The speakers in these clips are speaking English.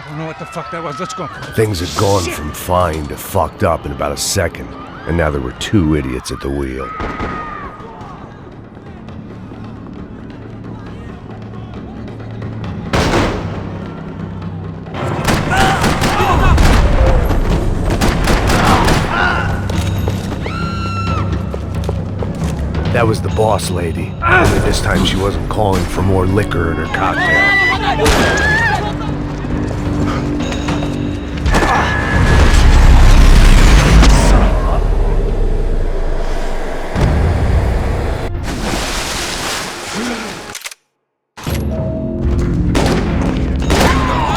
I don't know what the fuck that was. Let's go. Things had gone from fine to fucked up in about a second, and now there were two idiots at the wheel. That was the boss lady, only this time she wasn't calling for more liquor in her cocktail.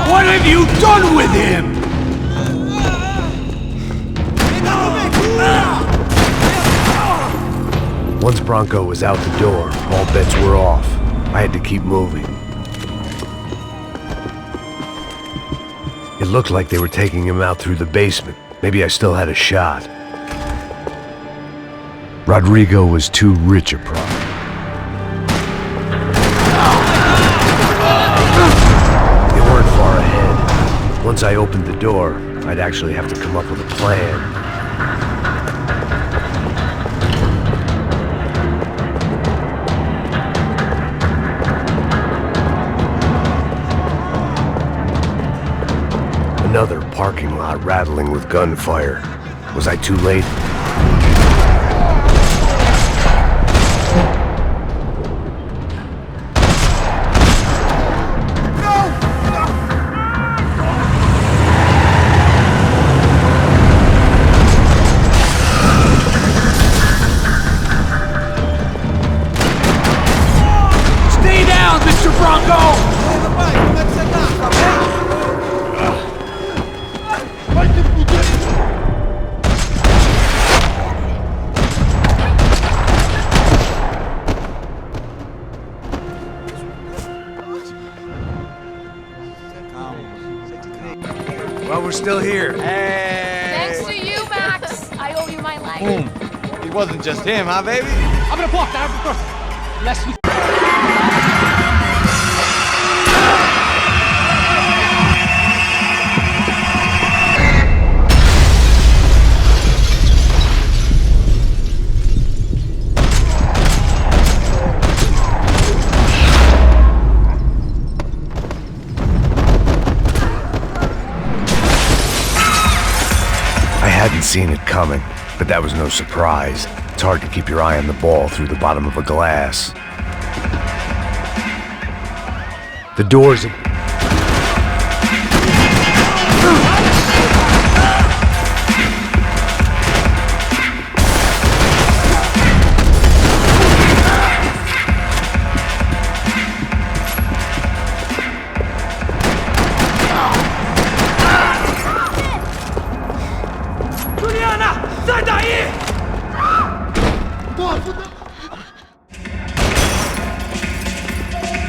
What have you done with him? Once Bronco was out the door, all bets were off. I had to keep moving. It looked like they were taking him out through the basement. Maybe I still had a shot. Rodrigo was too rich a prop. They weren't far ahead. Once I opened the door, I'd actually have to come up with a plan. Another parking lot rattling with gunfire. Was I too late? Stay down, Mr. Bronco! Well, we're still here. Hey. Thanks to you, Max. I owe you my life. Boom. It wasn't just him, huh, baby? Abre a porta, abre a porta. Let's... I hadn't seen it coming, but that was no surprise. It's hard to keep your eye on the ball through the bottom of a glass. The doors...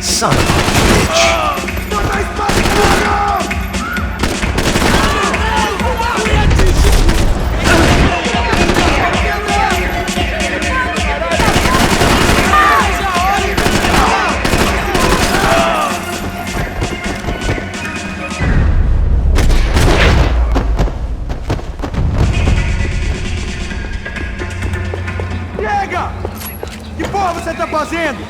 Son of a bitch! Chega! Que porra você tá fazendo?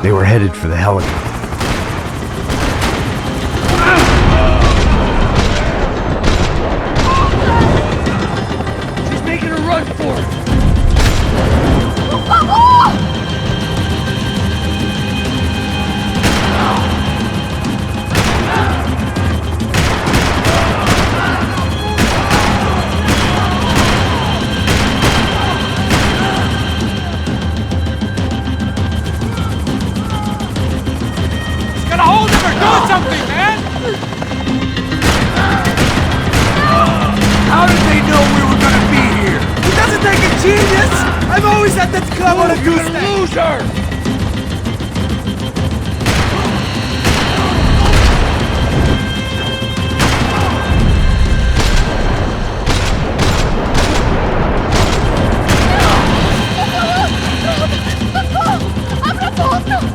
They were headed for the helicopter. She's making a run for it. I'm always at that club on a Tuesday! Loser!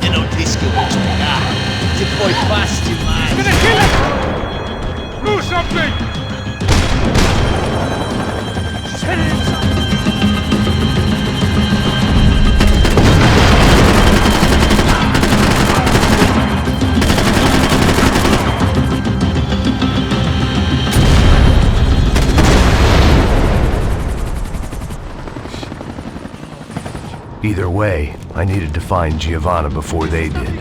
E non ti scoraggiare. Se poi fasti mai. Gonna kill him! Do something! She's headed inside. Either way, I needed to find Giovanna before they did.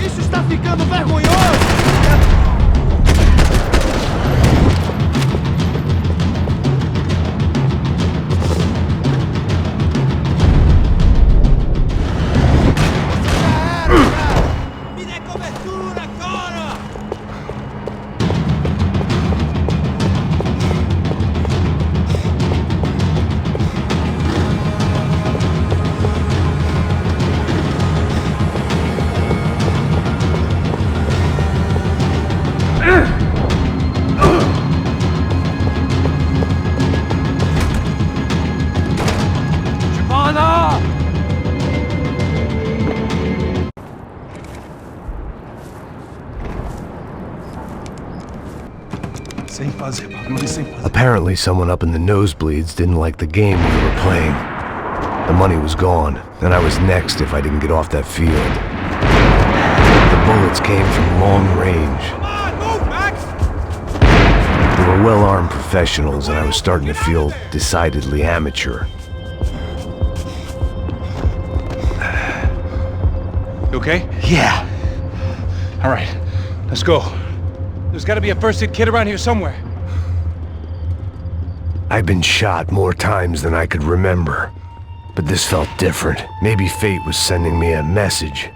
Isso está ficando vergonhoso! Mi dai copertura, Coro! Giovanna! Sem fazer barulho, sem fazer. Apparently, someone up in the nosebleeds didn't like the game we were playing. The money was gone, and I was next if I didn't get off that field. The bullets came from long range. Come on, move, Max! They were well-armed professionals, and I was starting to feel decidedly amateur. You okay? Yeah. All right, let's go. There's gotta be a first-aid kit around here somewhere. I'd been shot more times than I could remember. But this felt different. Maybe fate was sending me a message,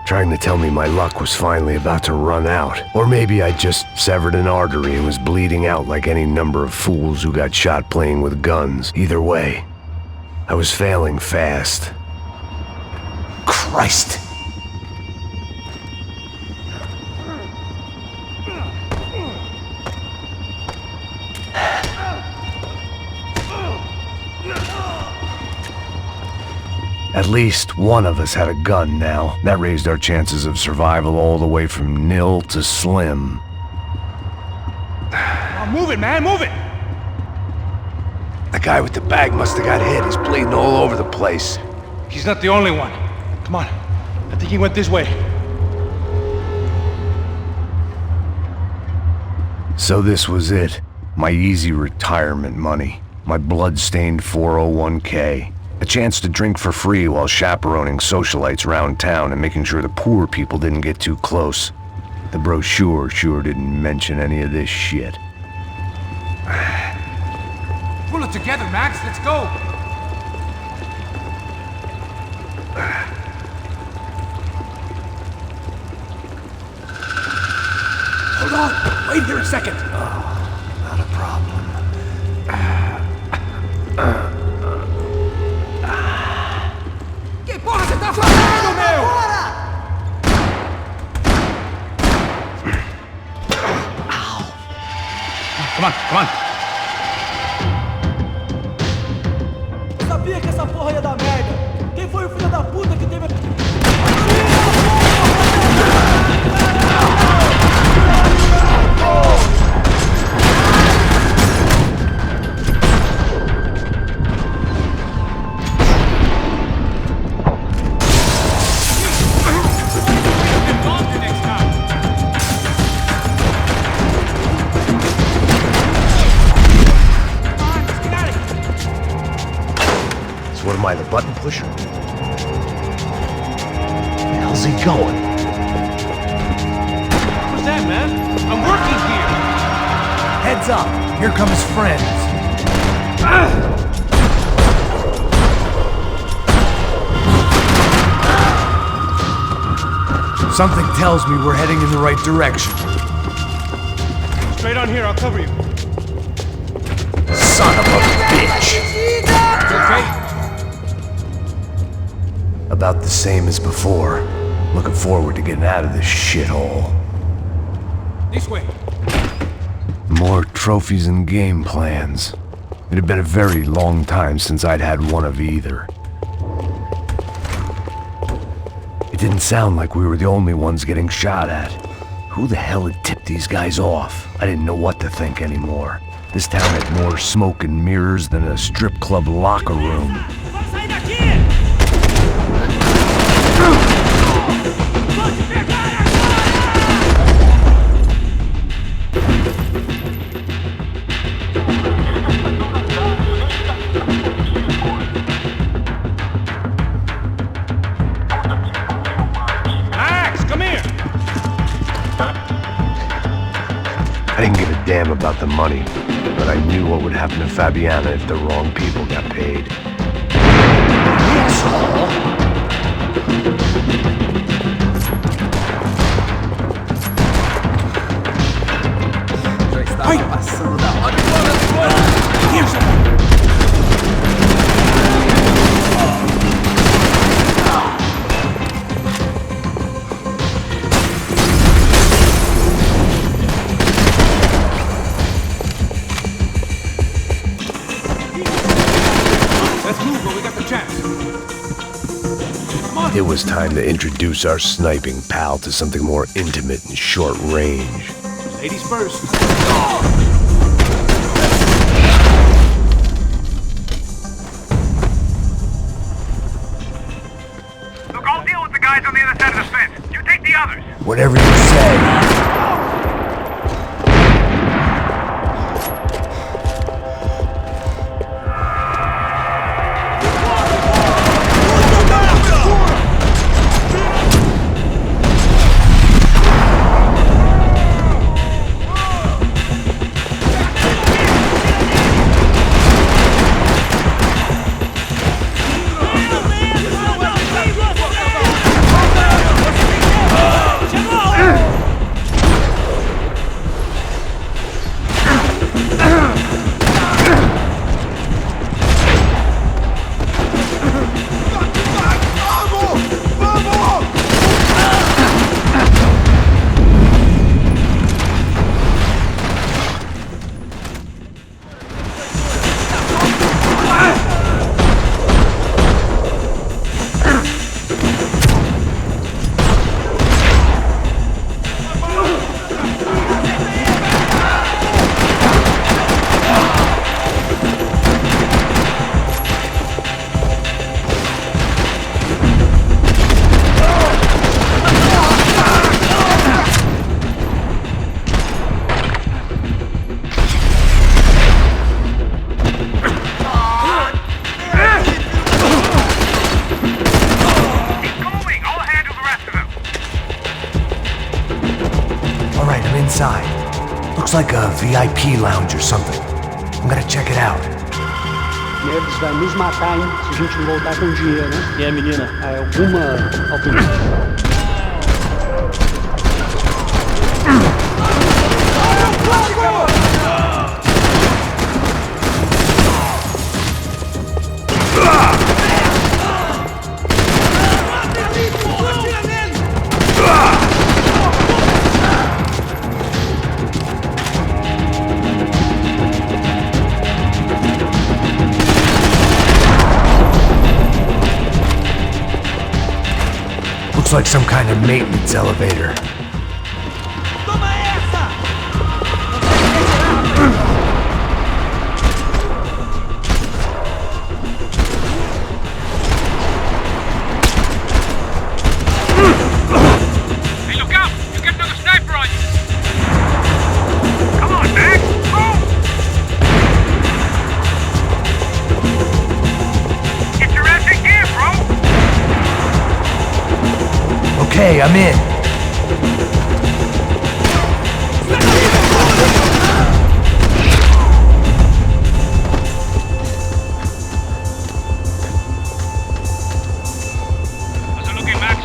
trying to tell me my luck was finally about to run out. Or maybe I just severed an artery and was bleeding out like any number of fools who got shot playing with guns. Either way, I was failing fast. Christ! At least one of us had a gun now. That raised our chances of survival all the way from nil to slim. Oh, move it, man, move it! The guy with the bag must have got hit. He's bleeding all over the place. He's not the only one. Come on, I think he went this way. So this was it. My easy retirement money. My blood-stained 401k. A chance to drink for free while chaperoning socialites around town and making sure the poor people didn't get too close. The brochure sure didn't mention any of this shit. Pull it together, Max. Let's go. Hold on. Wait here a second. Not a problem. Que porra você tá fazendo, meu? Come on, come on. Sabia que essa porra ia dar merda! Quem foi o filho da puta que teve... What am I, the button pusher? Where the hell's he going? What's that, man? I'm working here. Heads up. Here come his friends. Something tells me we're heading in the right direction. Straight on here, I'll cover you. Son of a bitch! About the same as before. Looking forward to getting out of this shithole. This way. More trophies and game plans. It had been a very long time since I'd had one of either. It didn't sound like we were the only ones getting shot at. Who the hell had tipped these guys off? I didn't know what to think anymore. This town had more smoke and mirrors than a strip club locker room. I didn't give a damn about the money, but I knew what would happen to Fabiana if the wrong people got paid. It was time to introduce our sniping pal to something more intimate and short range. Ladies first. Look, I'll deal with the guys on the other side of the fence. You take the others. Whatever you say. Inside. Looks like a VIP lounge or something. I'm gonna check it out. Neves vai nos matar, hein? Se a gente não voltar com dinheiro, né? E a menina? Alguma alpinista. Looks like some kind of maintenance elevator. Toma essa! Hey, look out! You get another sniper on you! Come on, Max! Move! Get your ass in gear, bro! Okay, I'm in. How's it looking, Max?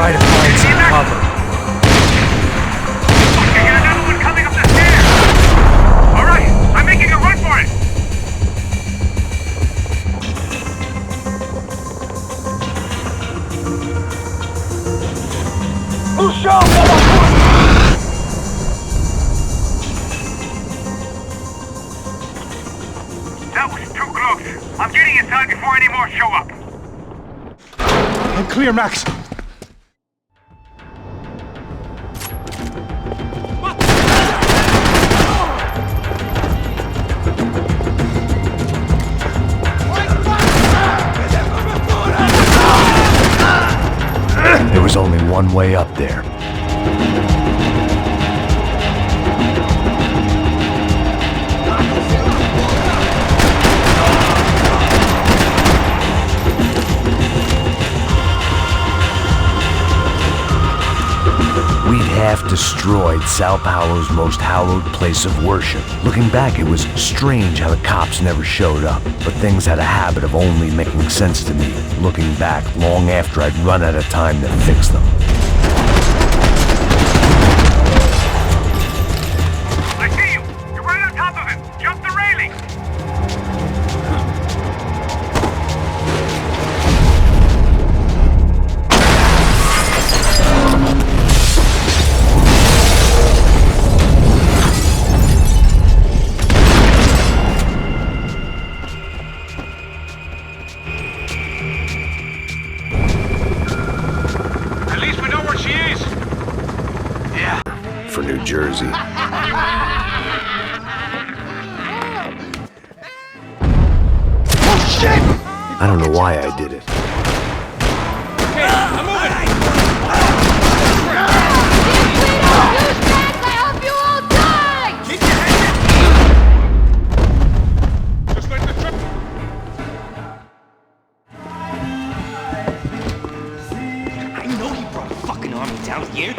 try to find some cover. You got another one coming up the stairs! Alright, I'm making a run for it! That was too close. I'm getting inside before any more show up. I'm clear, Max. There was only one way up there. We'd half destroyed Sao Paulo's most hallowed place of worship. Looking back, it was strange how the cops never showed up, but things had a habit of only making sense to me, looking back long after I'd run out of time to fix them. I see you! You're right on top of him! Jump the railing! At least we know where she is! For New Jersey. I don't know why I did it. I hope you all die! Just like the truck. I know he brought a fucking army down here.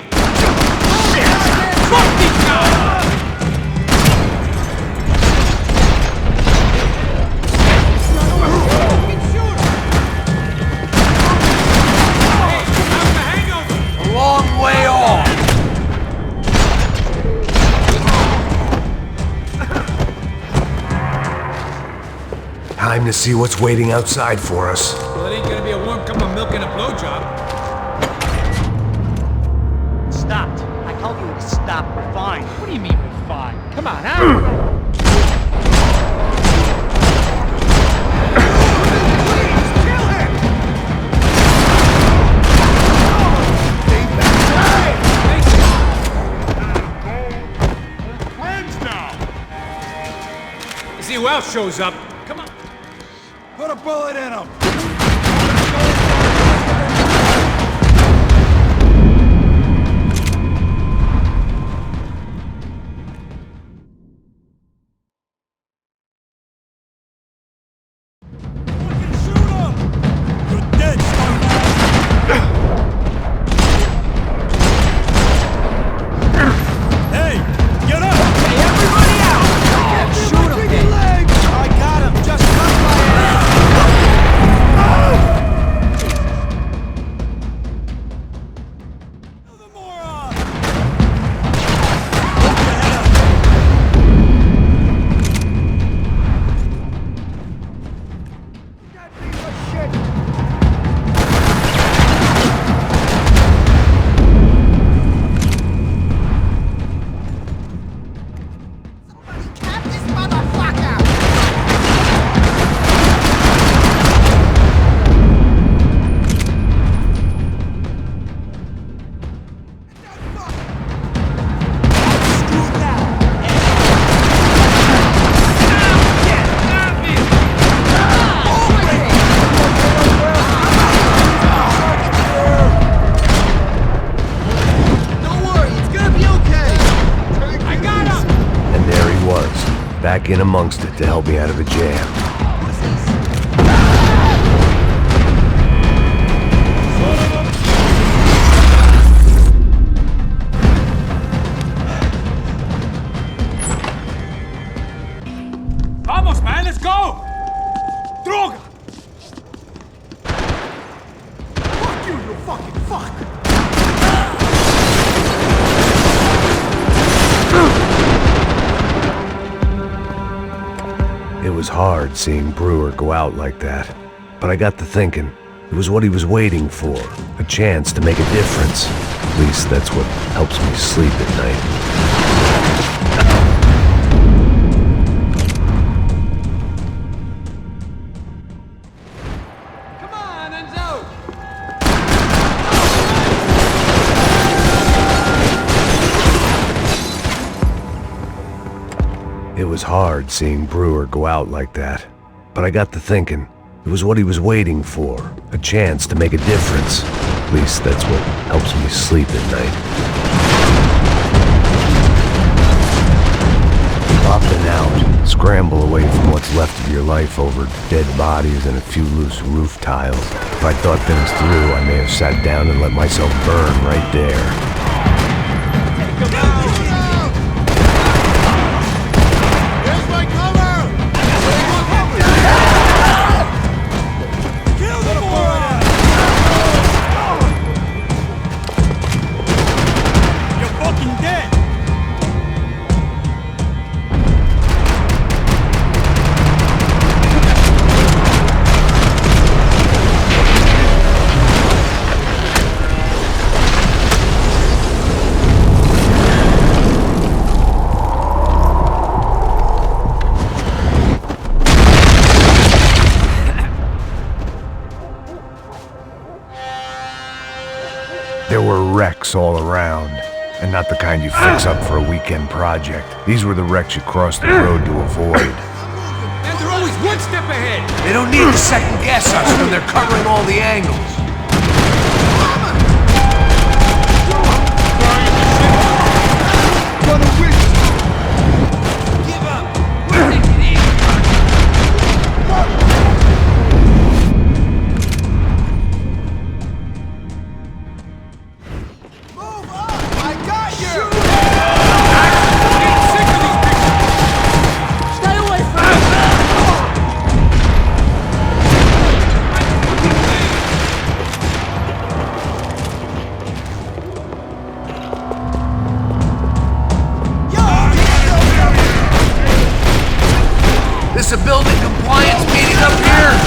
Fuck these guys! Long way off. Time to see what's waiting outside for us. Well, it ain't gonna be a warm cup of milk and a blowjob. Stopped. I told you to stop. We're fine. What do you mean we're fine? Come on, huh? See who else shows up. Come on. Put a bullet in him. Back in amongst it to help me out of a jam. Vamos, man, let's go! Droga! Fuck you, you fucking fuck! It was hard seeing Brewer go out like that, but I got to thinking, it was what he was waiting for, a chance to make a difference. At least that's what helps me sleep at night. It was hard seeing Brewer go out like that, but I got to thinking, it was what he was waiting for, a chance to make a difference. At least that's what helps me sleep at night. Up and out, scramble away from what's left of your life over dead bodies and a few loose roof tiles. If I'd thought things through, I may have sat down and let myself burn right there. There were wrecks all around, and not the kind you fix up for a weekend project. These were the wrecks you crossed the road to avoid. And they're always one step ahead. They don't need to second guess us when they're covering all the angles. Give up. We're taking it easy. This a building compliance meeting up here?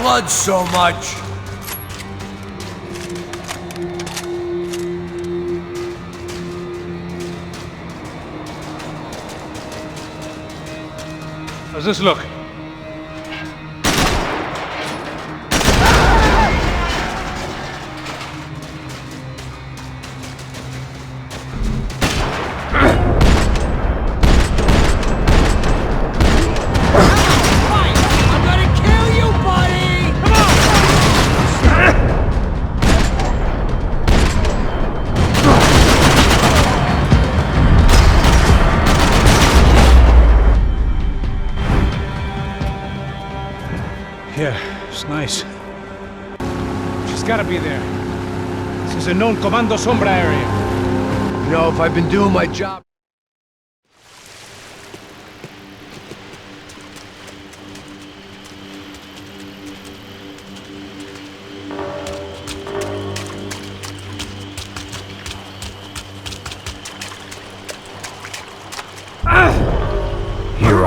Blood so much. How's this look? Yeah, it's nice. She's gotta be there. This is a known Comando Sombra area. You know, if I've been doing my job...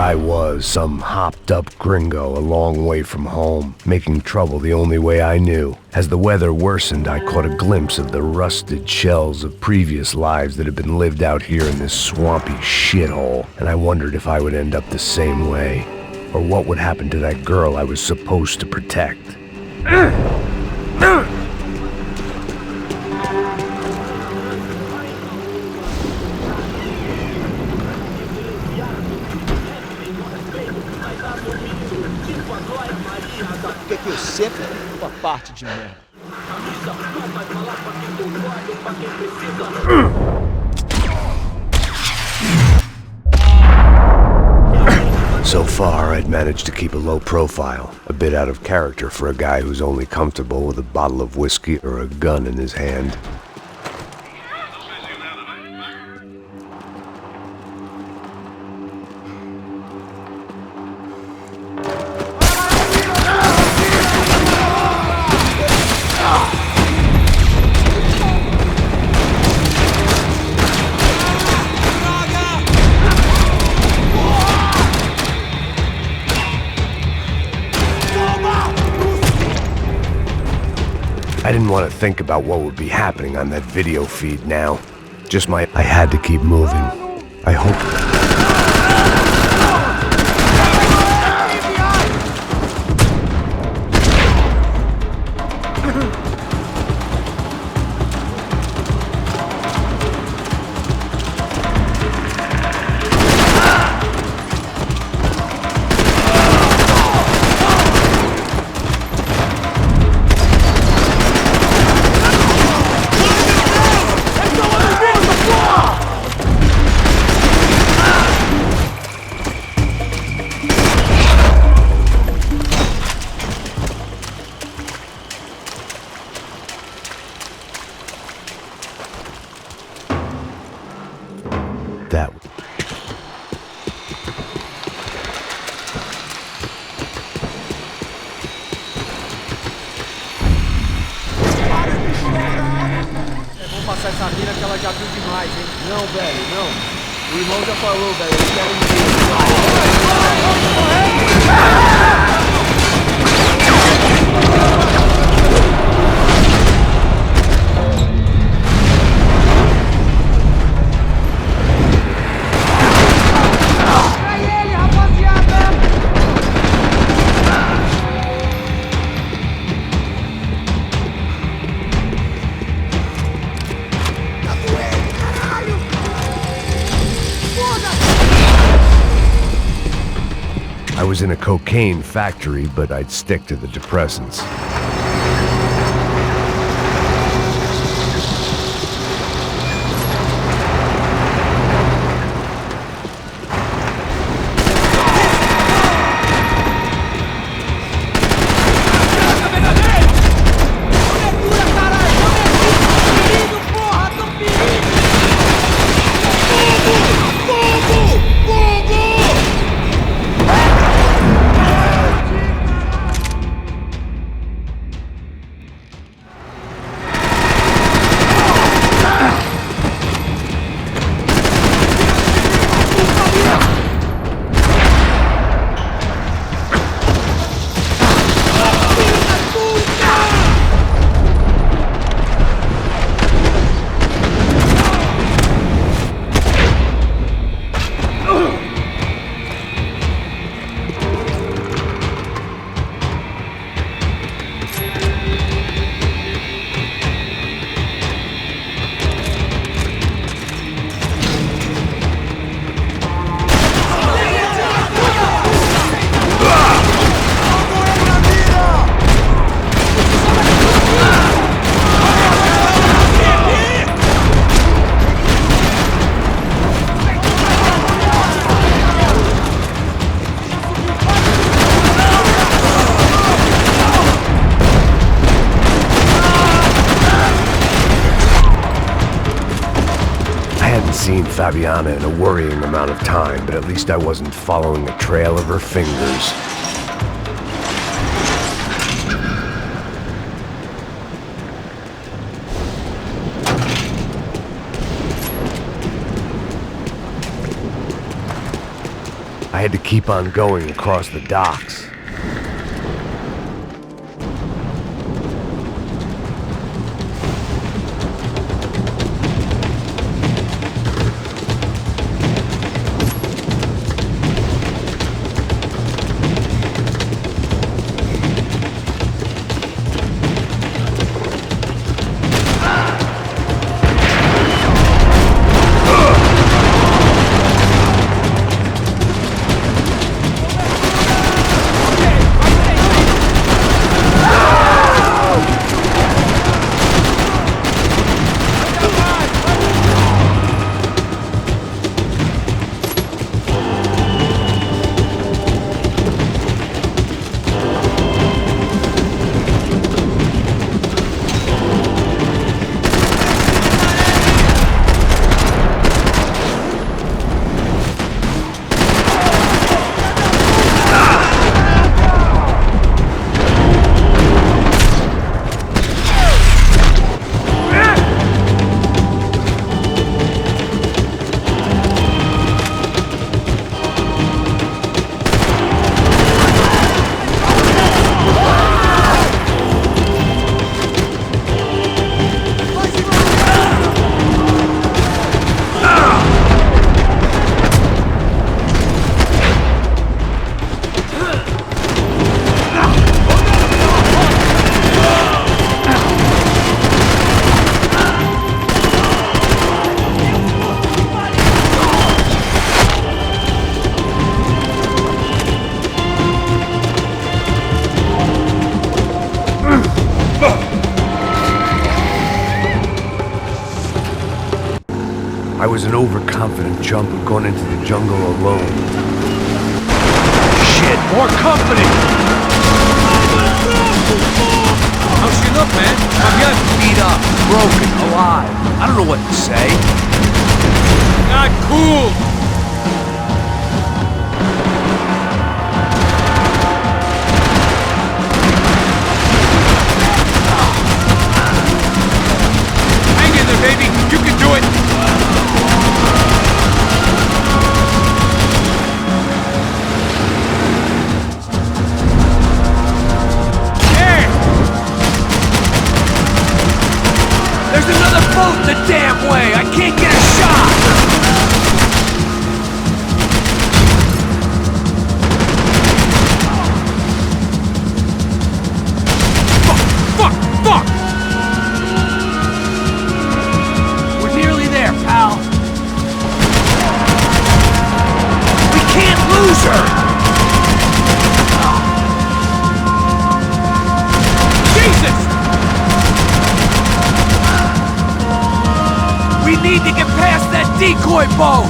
I was, some hopped-up gringo a long way from home, making trouble the only way I knew. As the weather worsened, I caught a glimpse of the rusted shells of previous lives that had been lived out here in this swampy shithole, and I wondered if I would end up the same way, or what would happen to that girl I was supposed to protect. Por que eu sempre fico com a parte de merda? So far, I'd managed to keep a low profile, a bit out of character for a guy who's only comfortable with a bottle of whiskey or a gun in his hand. I didn't want to think about what would be happening on that video feed now. I had to keep moving. I hoped. That. É bom passar essa mina que ela já viu demais, hein? Não, velho, não. O irmão já falou, velho. Eles querem I was in a cocaine factory, but I'd stick to the depressants. Seen Fabiana in a worrying amount of time, but at least I wasn't following a trail of her fingers. I had to keep on going across the docks. I was an overconfident chump who'd gone into the jungle alone. Shit, more company! How's she look, man? Fabian? Beat up, broken, alive. I don't know what to say. Not cool! Hang in there, baby! You can do it! There's another boat the damn way! I can't get a shot! Fuck! We're nearly there, pal. We can't lose her! Jesus! We need to get past that decoy boat!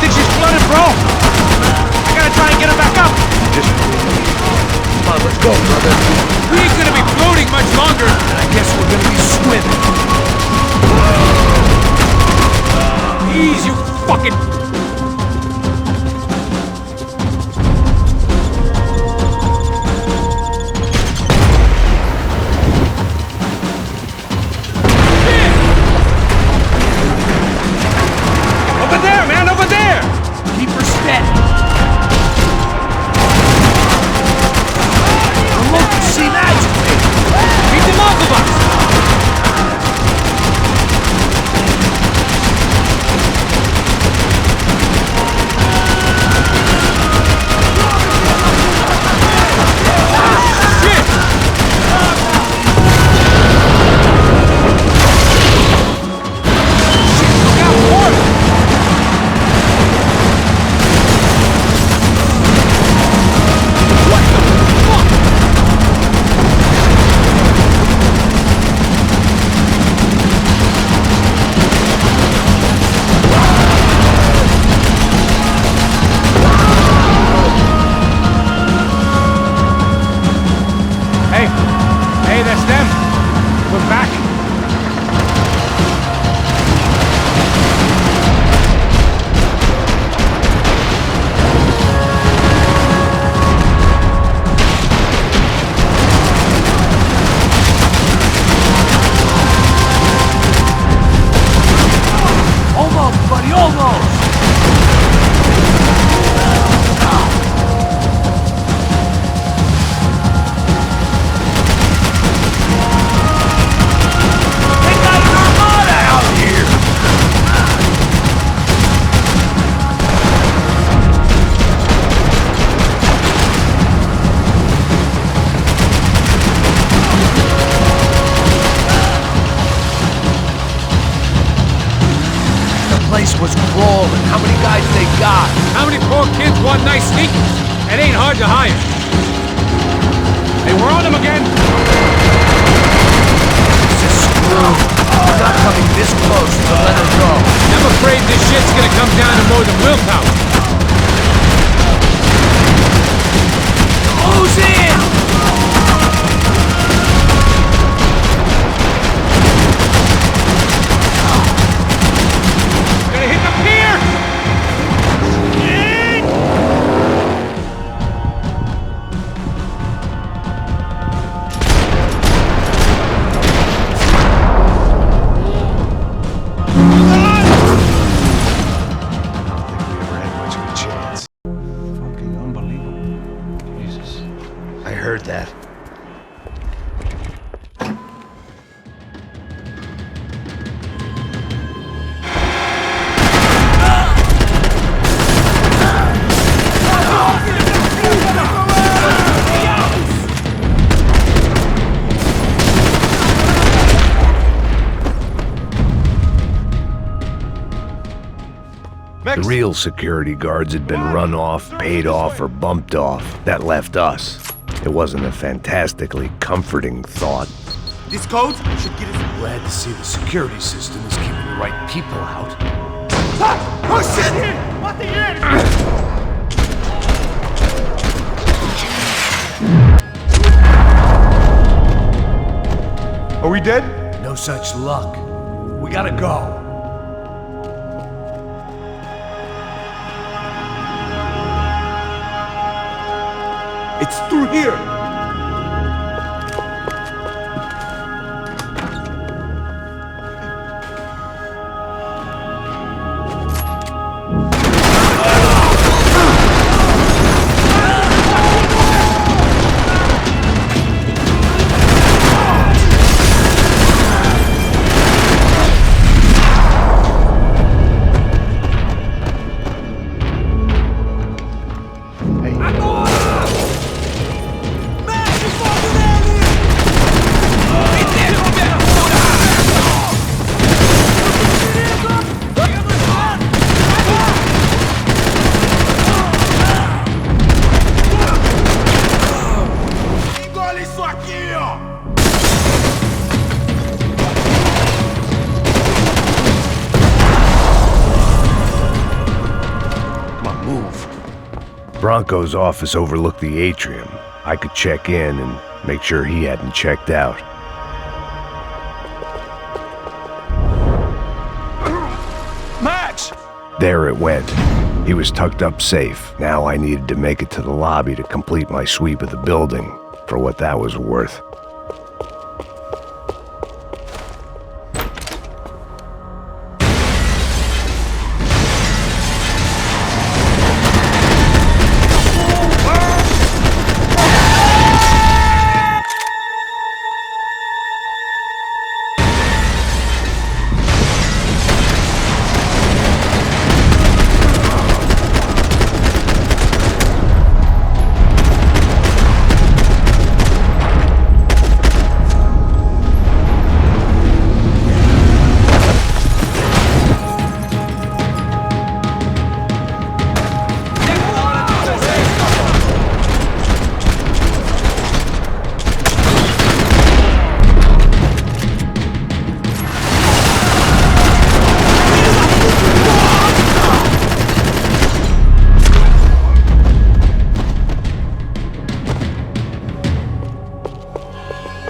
Think she's flooded, bro? I gotta try and get her back up. Just... Come on, let's go, brother. We ain't gonna be floating much longer! I guess we're gonna be swimming. Ease, you fucking... was crawling. How many guys they got? How many poor kids want nice sneakers? It ain't hard to hire. Hey, we're on them again! This is screwed. We're not coming this close to let her go. I'm afraid this shit's gonna come down to more than willpower. Close in! Gonna hit the pier! Fucking unbelievable. Jesus. I heard that. The real security guards had been run off, paid off, or bumped off. That left us. It wasn't a fantastically comforting thought. This code should get us... Glad to see the security system is keeping the right people out. Oh shit! What the Are we dead? No such luck. We gotta go. It's through here! Bronco's office overlooked the atrium. I could check in and make sure he hadn't checked out. Max! There it went. He was tucked up safe. Now I needed to make it to the lobby to complete my sweep of the building, for what that was worth.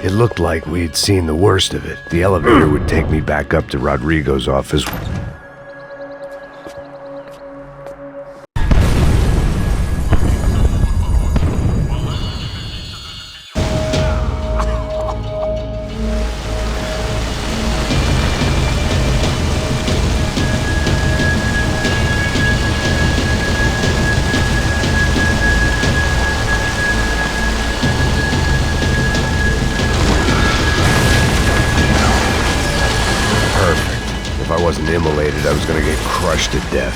It looked like we had seen the worst of it. The elevator would take me back up to Rodrigo's office. If I wasn't immolated, I was gonna get crushed to death.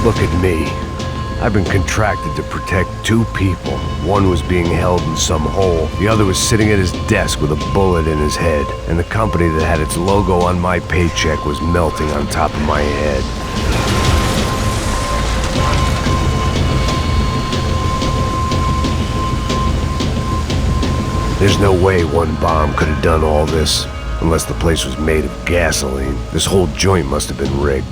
Look at me. I've been contracted to protect two people, One was being held in some hole, the other was sitting at his desk with a bullet in his head, and the company that had its logo on my paycheck was melting on top of my head. There's no way one bomb could have done all this, unless the place was made of gasoline. This whole joint must have been rigged.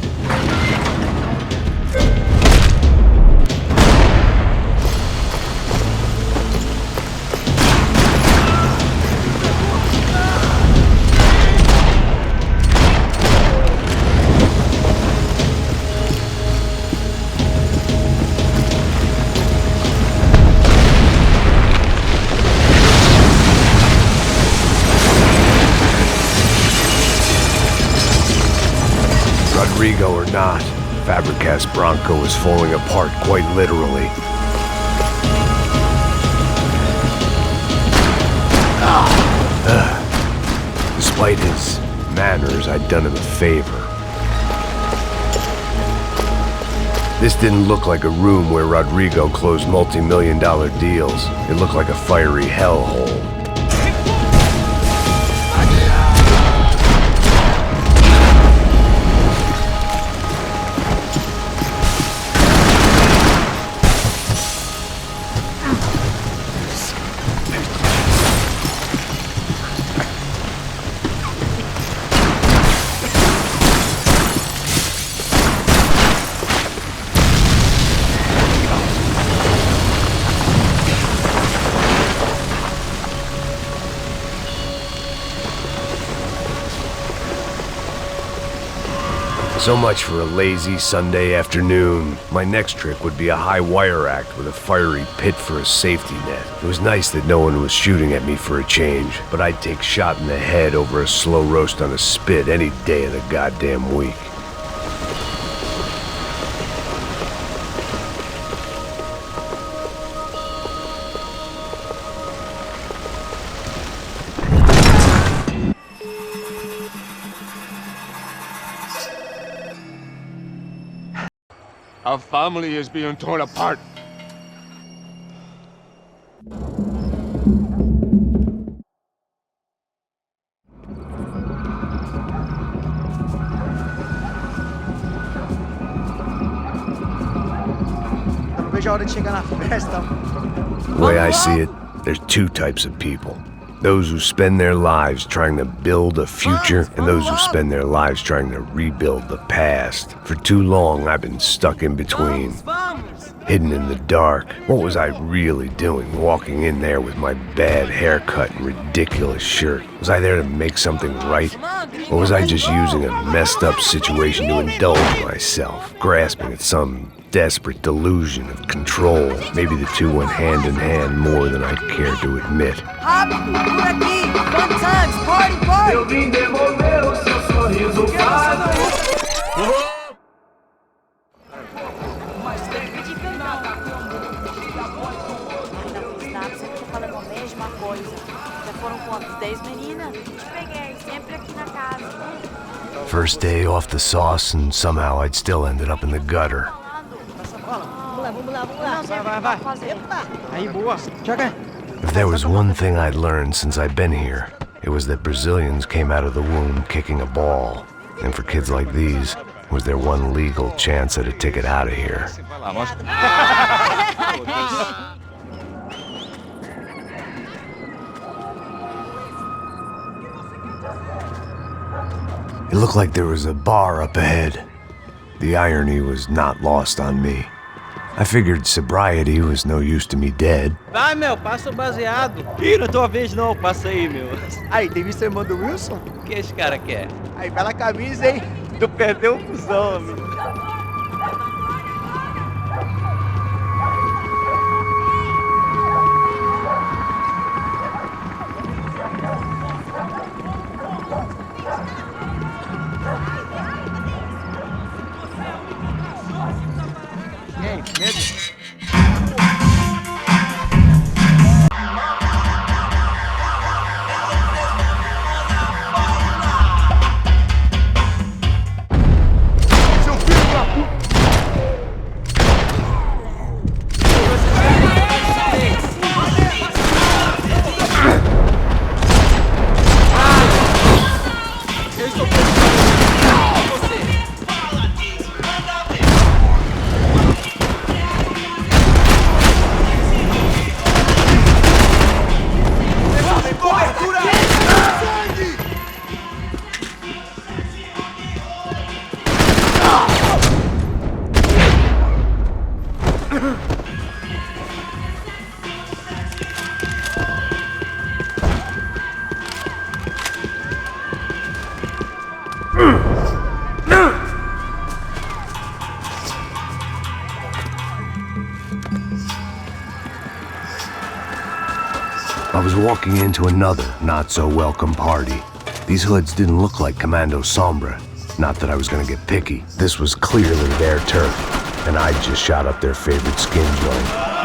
Rodrigo or not, Fabregas Bronco is falling apart quite literally. Despite his manners, I'd done him a favor. This didn't look like a room where Rodrigo closed multi-million-dollar deals. It looked like a fiery hellhole. So much for a lazy Sunday afternoon. My next trick would be a high wire act with a fiery pit for a safety net. It was nice that no one was shooting at me for a change, but I'd take shot in the head over a slow roast on a spit any day of the goddamn week. Our family is being torn apart. Eu não vejo a hora de chegar na festa. The way I see it, there's two types of people. Those who spend their lives trying to build a future, and those who spend their lives trying to rebuild the past. For too long, I've been stuck in between, hidden in the dark. What was I really doing, walking in there with my bad haircut and ridiculous shirt? Was I there to make something right? Or was I just using a messed up situation to indulge myself, grasping at some desperate delusion of control? Maybe the two went hand in hand more than I'd care to admit. Rápido, por aqui, fun times, party, party! Eu vim devolver o seu sorriso fácil. Mas tem que nada. Você fica falando a mesma coisa. Já foram quantos? 10 meninas? Te peguei, sempre aqui na casa. First day off the sauce, and somehow I'd still ended up in the gutter. Vamos lá. Vai. Epa. Aí, boa. Joga. If there was one thing I'd learned since I'd been here, it was that Brazilians came out of the womb kicking a ball. And for kids like these, was their one legal chance at a ticket out of here. It looked like there was a bar up ahead. The irony was not lost on me. I figured sobriety was no use to me dead. Vai, meu, passa o baseado. Ih, não é tua vez não, passa aí, meu. Aí, tem visto a irmã do Wilson? O que esse cara quer? Aí, bela camisa, hein? Tu perdeu o fusão, amigo. E aí, medo? Seu filho was walking into another not-so-welcome party. These hoods didn't look like Commando Sombra. Not that I was gonna get picky. This was clearly their turf, and I just shot up their favorite skin joint.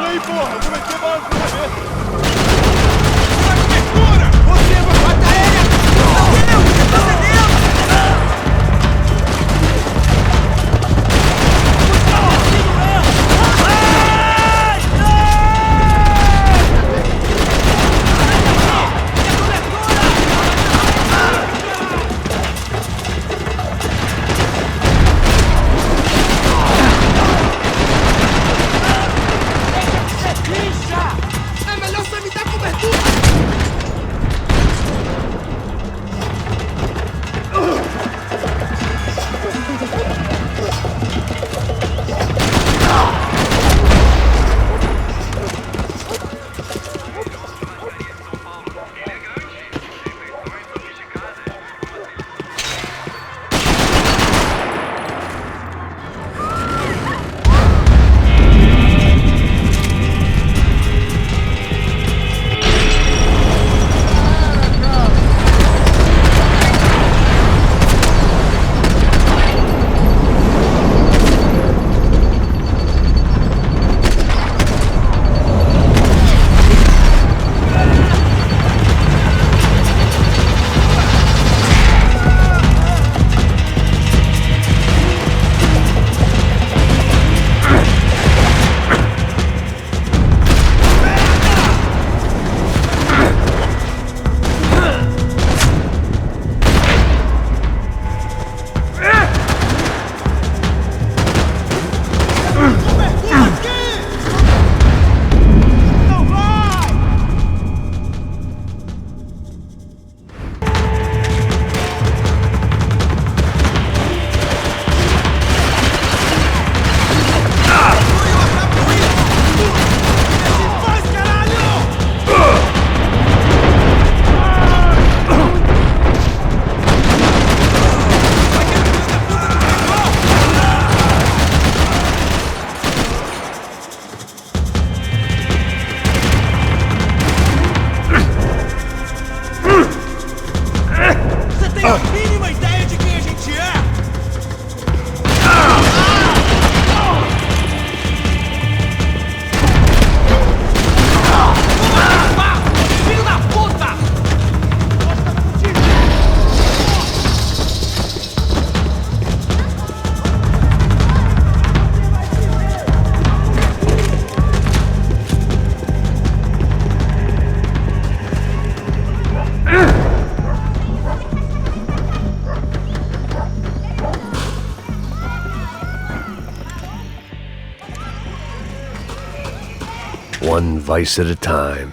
One vice at a time.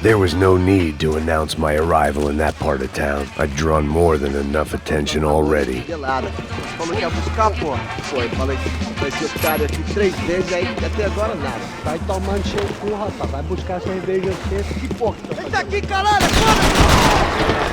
There was no need to announce my arrival in that part of town. I'd drawn more than enough attention already. Falou que ia buscar, pô. Foi, falei que vai ser cara aqui 3 vezes aí, até agora nada. Vai tomando seu cu, rapaz. Vai buscar cerveja sexta. Que porra que tá Ele tá aqui, caralho, foda!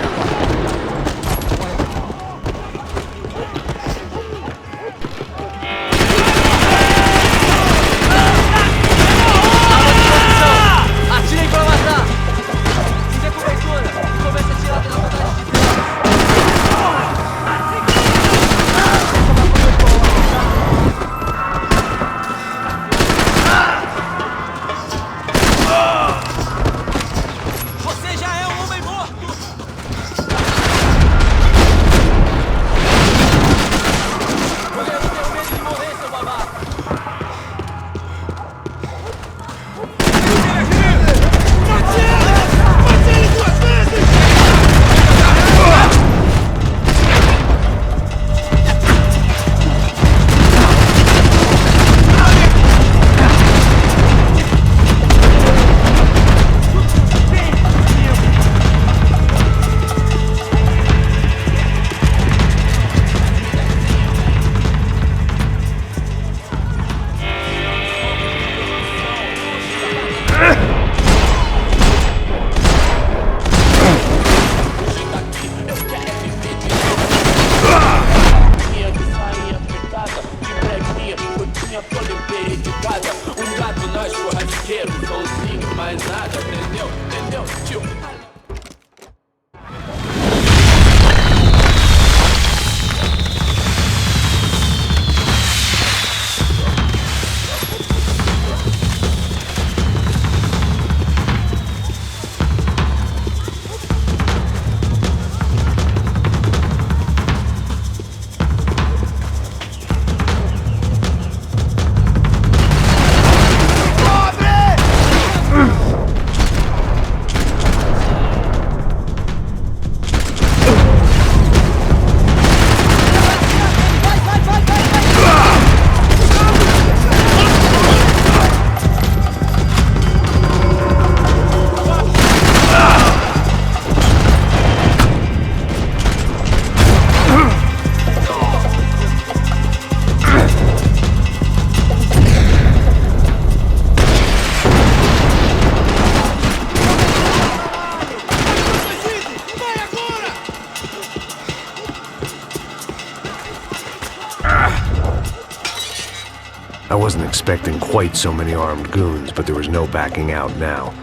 I wasn't expecting quite so many armed goons, but there was no backing out now.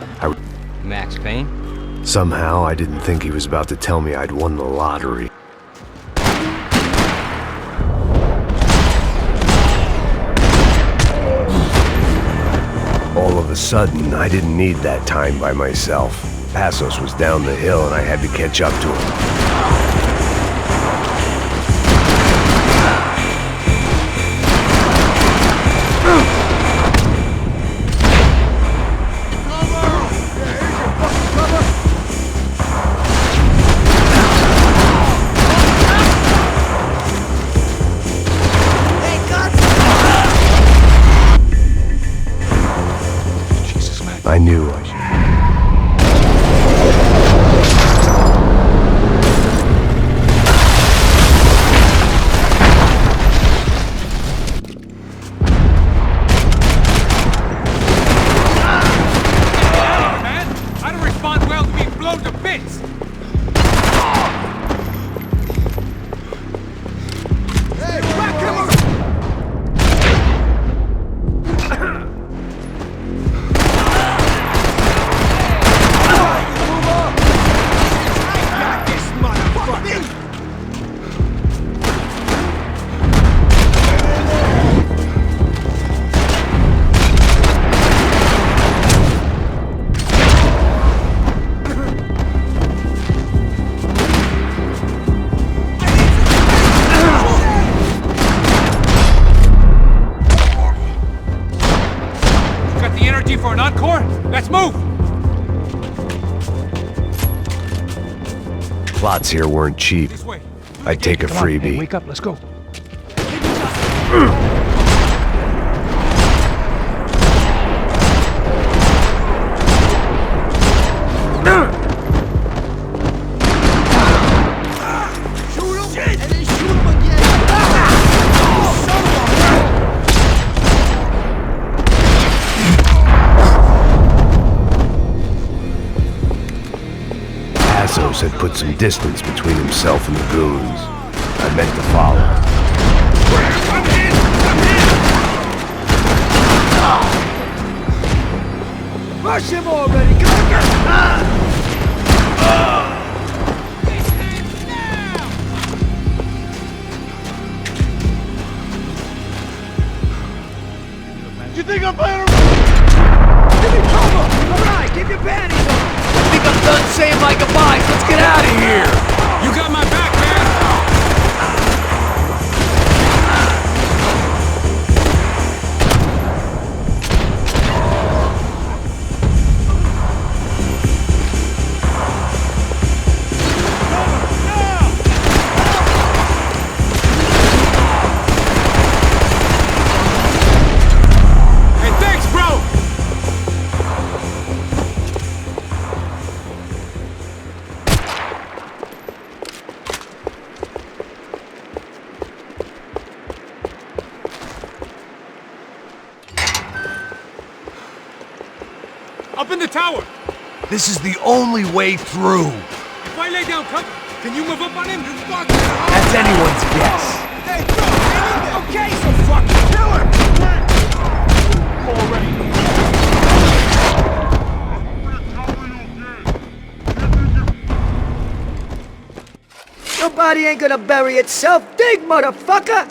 Max Payne? Somehow, I didn't think he was about to tell me I'd won the lottery. All of a sudden, I didn't need that time by myself. Passos was down the hill and I had to catch up to him. I knew I should. Man, I don't respond well to being blown to bits. Hey, back him! For an encore? Let's move! Plots here weren't cheap. This way. I'd take a Come on, hey, freebie. wake up, let's go. Passos had put some distance between himself and the goons. I meant to follow. Rush him already! Go You think I'm playing? Give me cover! Alright, keep your panties on! I think I'm done saying my goodbyes. Let's get out of here. You got my back, man! Hey, thanks, bro! Up in the tower! This is the only way through. If I lay down cover, can you move up on him? That's anyone's guess. Hey, bro! Okay, so fucking kill him! Your body ain't gonna bury itself. Dig, motherfucker!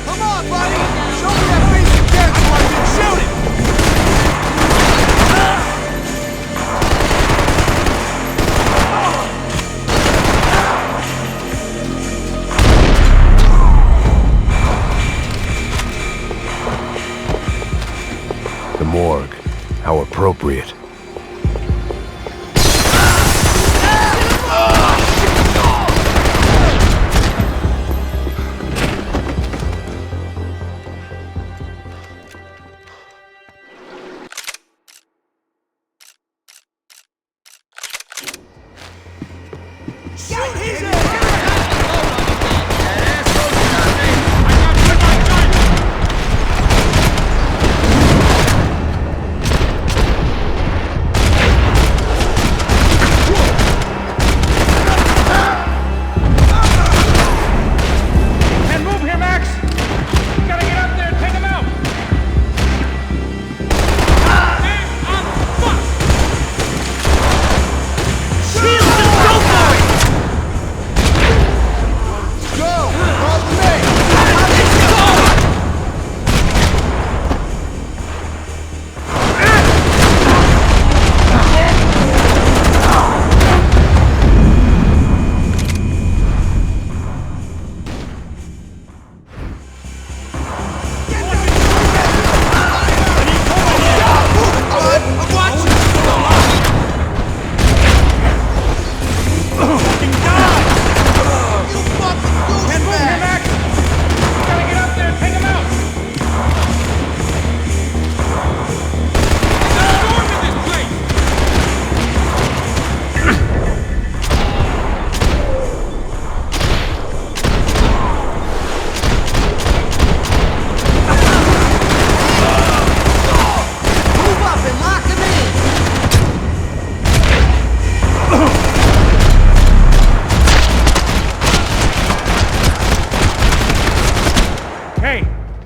Come on, buddy! Show me that face again so I can shoot it! The morgue. How appropriate. Shoot his ass!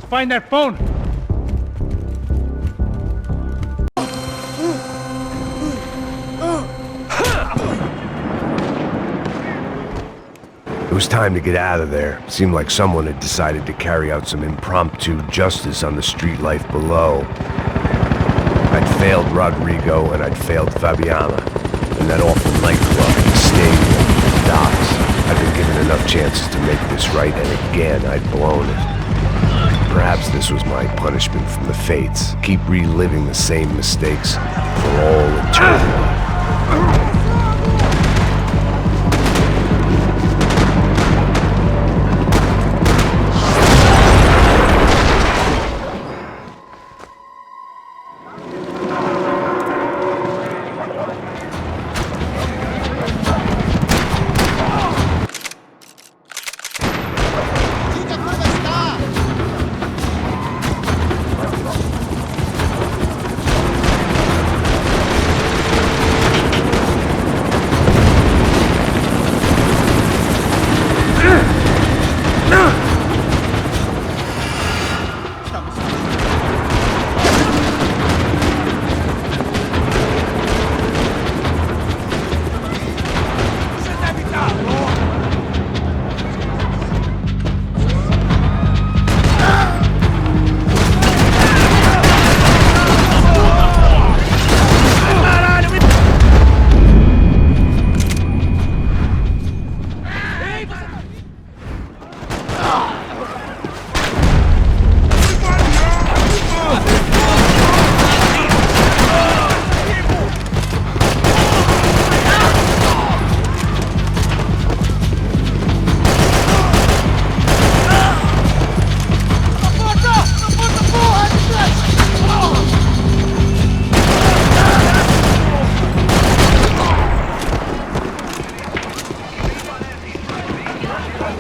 find that phone! It was time to get out of there. It seemed like someone had decided to carry out some impromptu justice on the street life below. I'd failed Rodrigo and I'd failed Fabiana. And that awful nightclub, the stadium, the docks. I'd been given enough chances to make this right, and again I'd blown it. Perhaps this was my punishment from the fates. Keep reliving the same mistakes for all eternity.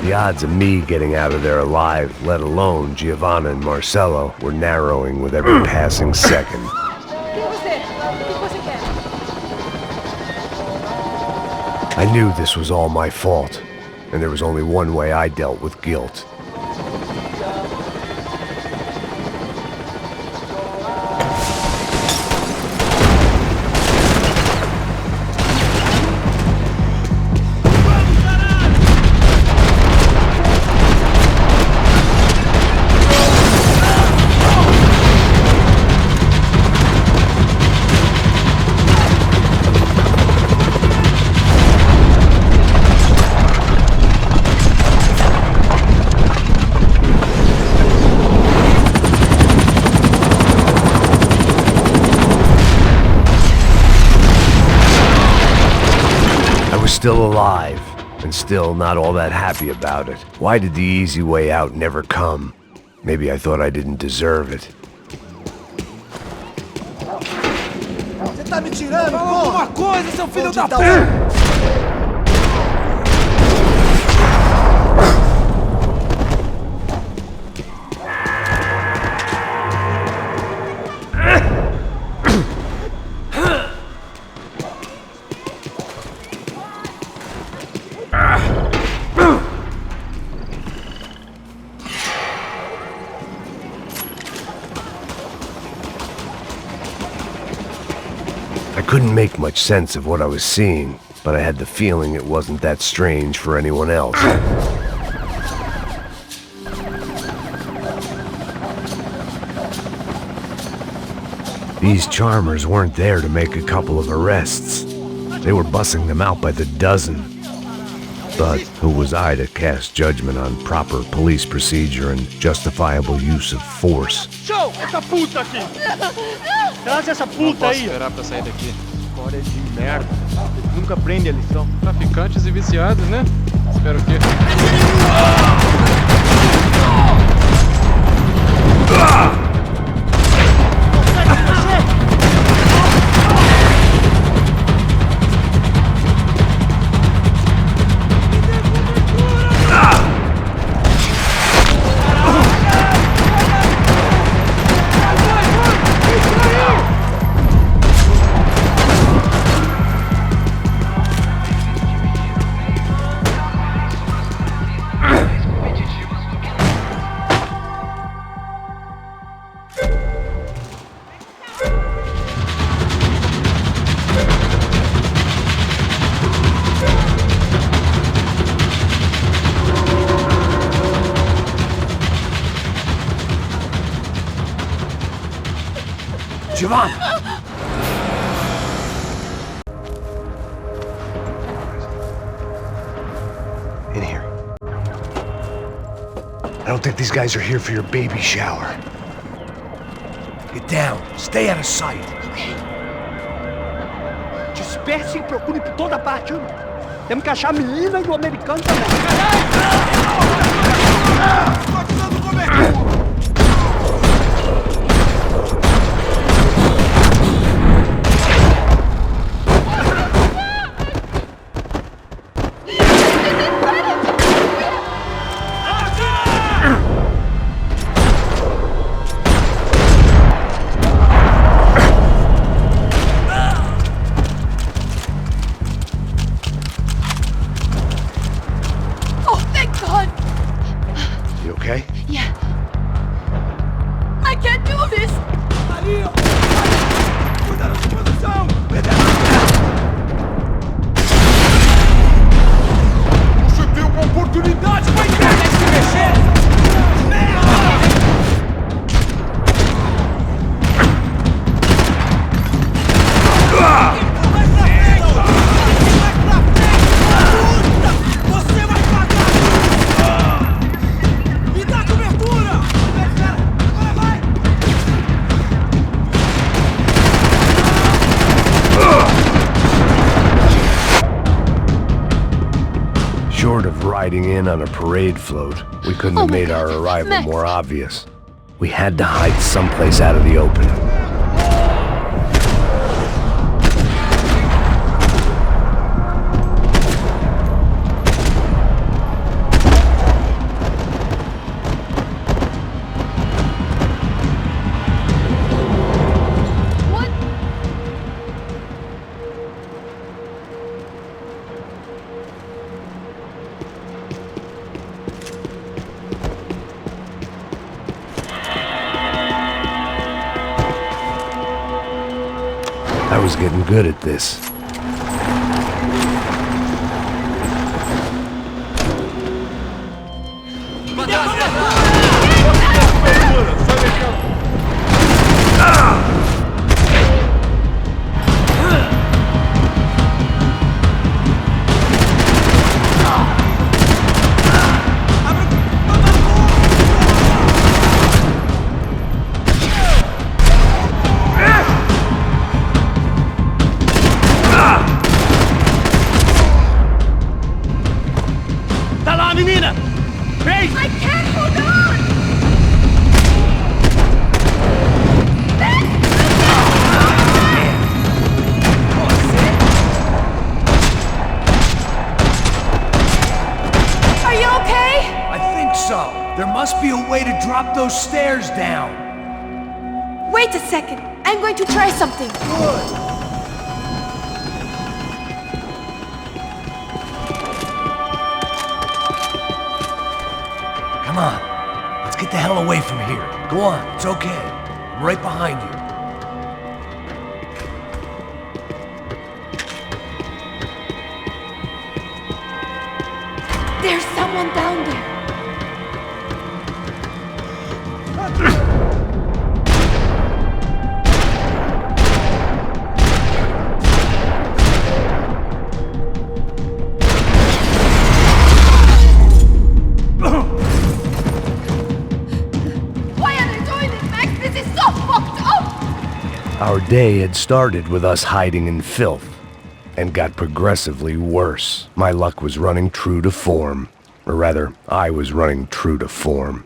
The odds of me getting out of there alive, let alone Giovanna and Marcello, were narrowing with every passing second. I knew this was all my fault, and there was only one way I dealt with guilt. Still alive, and still not all that happy about it. Why did the easy way out never come? Maybe I thought I didn't deserve it. Você tá me tirando, porra? Alguma coisa, seu filho da puta! I couldn't make much sense of what I was seeing, but I had the feeling it wasn't that strange for anyone else. These charmers weren't there to make a couple of arrests. They were bussing them out by the dozen. But who was I to cast judgment on proper police procedure and justifiable use of force? Show! Essa puta aqui! Traz essa puta aí! Esperar pra sair daqui. História de merda. Nunca aprende a lição. Traficantes e viciados, né? Espero que... Javon! In here. I don't think these guys are here for your baby shower. Get down. Stay out of sight. Disperse e procure por toda parte. Temos que achar a menina e o americano também. Short of riding in on a parade float, we couldn't have made our arrival Max. more obvious. We had to hide someplace out of the open. I was getting good at this. There must be a way to drop those stairs down. Wait a second. I'm going to try something. Good. Come on. Let's get the hell away from here. Go on. It's okay. I'm right behind you. There's someone down there. Our day had started with us hiding in filth, and got progressively worse. My luck was running true to form. Or rather, I was running true to form.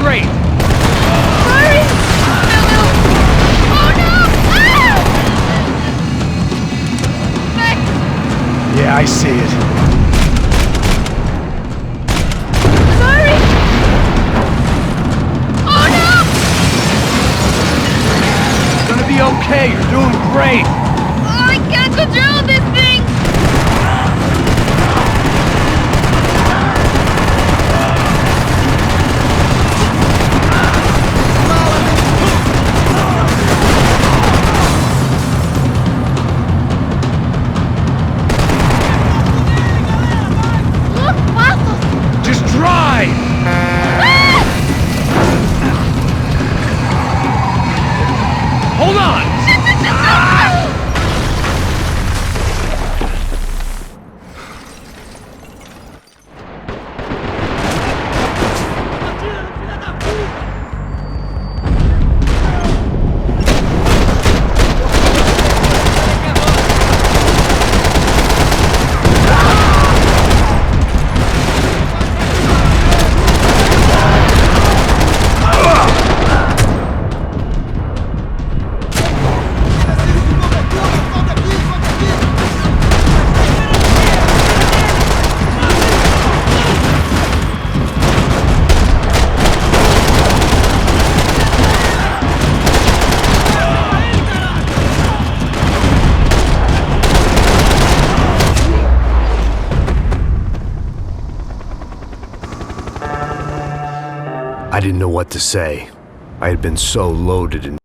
straight! Hurry! Oh no! Ah! Max! Yeah, I see it. Sorry! Oh no! It's gonna be okay, you're doing great! Oh, I can't control this thing! Look, pasos! Just drive! Ah! Hold on! I didn't know what to say. I had been so loaded and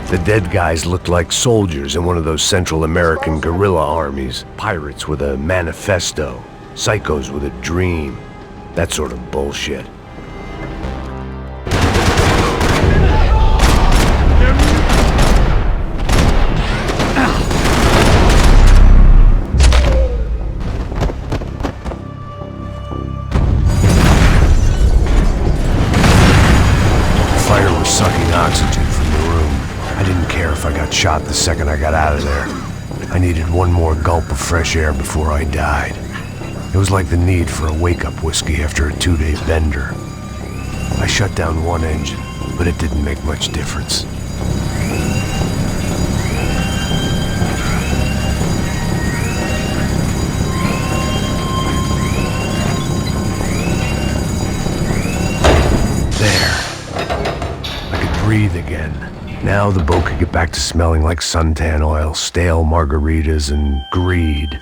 the dead guys looked like soldiers in one of those Central American guerrilla armies. Pirates with a manifesto. Psychos with a dream. That sort of bullshit. Fire was sucking oxygen from the room. I didn't care if I got shot the second I got out of there. I needed one more gulp of fresh air before I died. It was like the need for a wake-up whiskey after a 2-day bender. I shut down one engine, but it didn't make much difference. There. I could breathe again. Now the boat could get back to smelling like suntan oil, stale margaritas, and greed.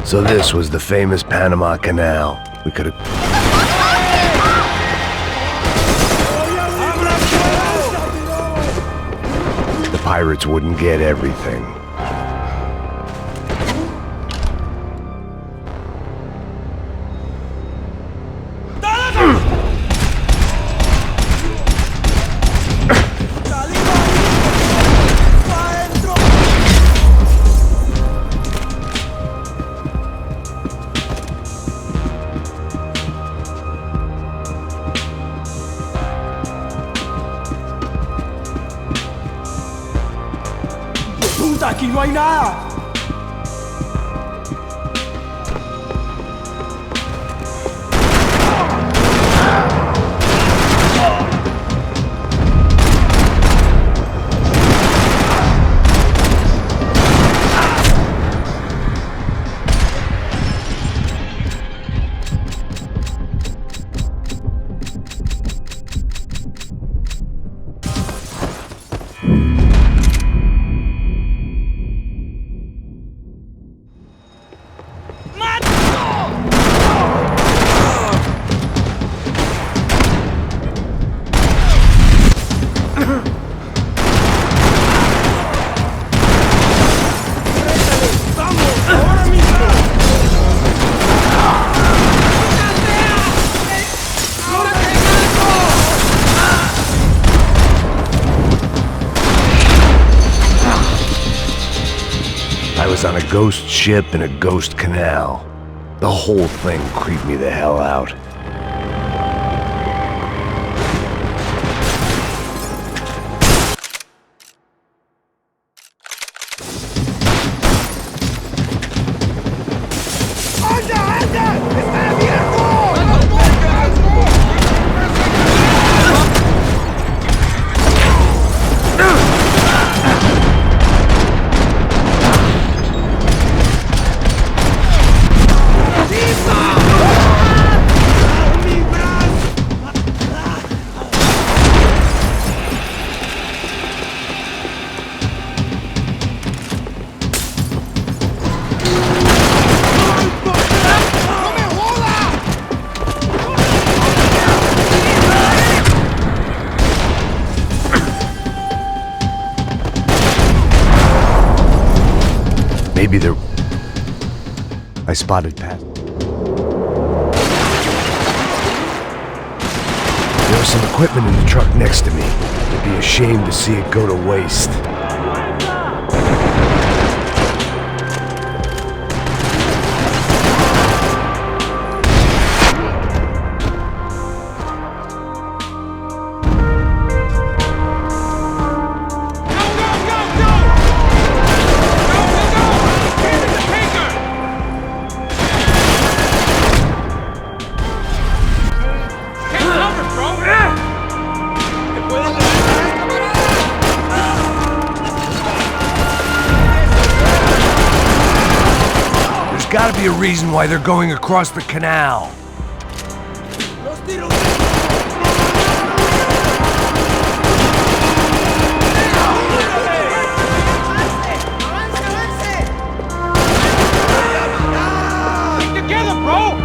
So this was the famous Panama Canal. We could have... The pirates wouldn't get everything. ¡Puta, aquí no hay nada! was on a ghost ship in a ghost canal. The whole thing creeped me the hell out. Maybe there... I spotted Pat. There was some equipment in the truck next to me. It'd be a shame to see it go to waste. Gotta be a reason why they're going across the canal. Stick together, bro!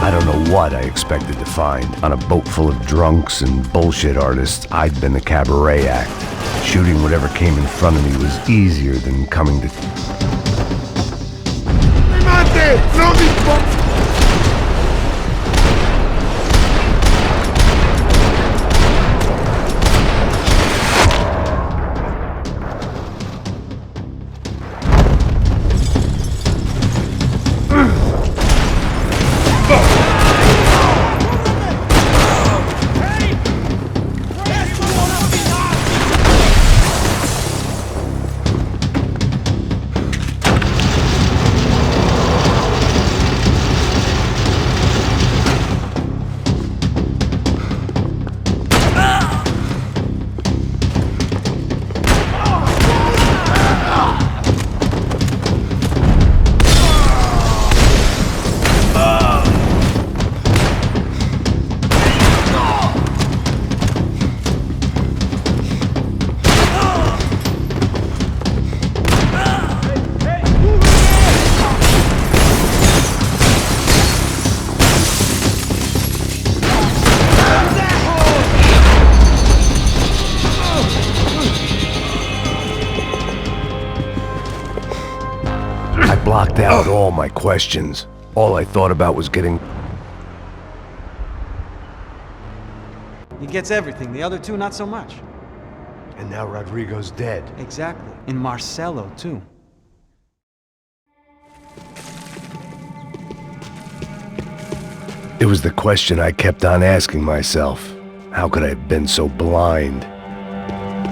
I don't know what I expected to find. On a boat full of drunks and bullshit artists, I'd been the cabaret act. Shooting whatever came in front of me was easier than coming to... Blocked out all my questions. All I thought about was getting... He gets everything, the other two not so much. And now Rodrigo's dead. Exactly. And Marcelo, too. It was the question I kept on asking myself. How could I have been so blind?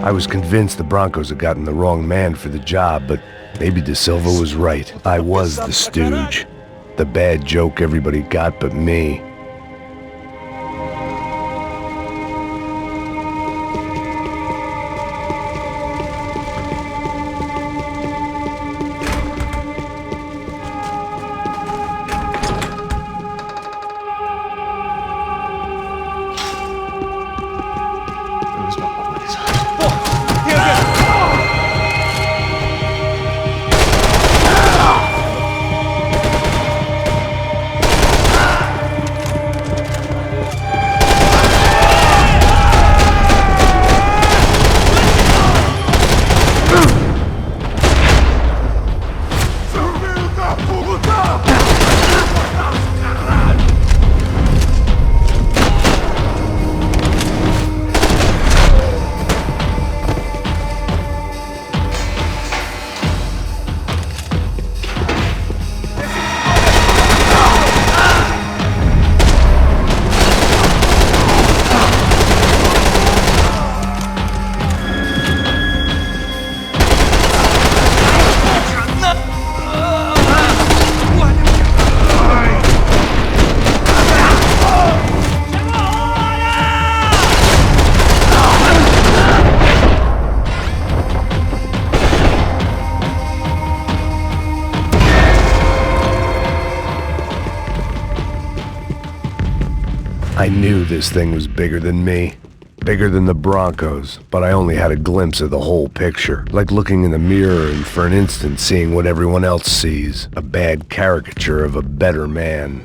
I was convinced the Broncos had gotten the wrong man for the job, but maybe De Silva was right. I was the stooge. The bad joke everybody got but me. I knew this thing was bigger than me. Bigger than the Broncos, but I only had a glimpse of the whole picture. Like looking in the mirror and for an instant seeing what everyone else sees. A bad caricature of a better man.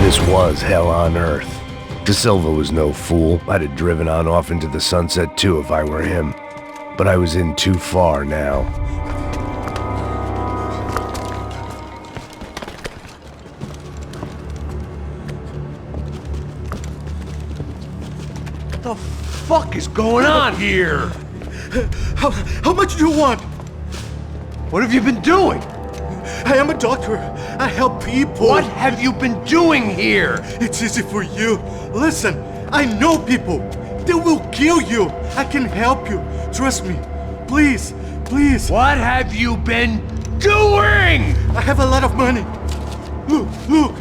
This was hell on earth. De Silva was no fool. I'd have driven on off into the sunset too if I were him. But I was in too far now. What the fuck is going on here? How much do you want? What have you been doing? I am a doctor. I help people. What have you been doing here? It's easy for you. Listen, I know people. They will kill you. I can help you. Trust me. Please, please. What have you been doing? I have a lot of money. Look, look.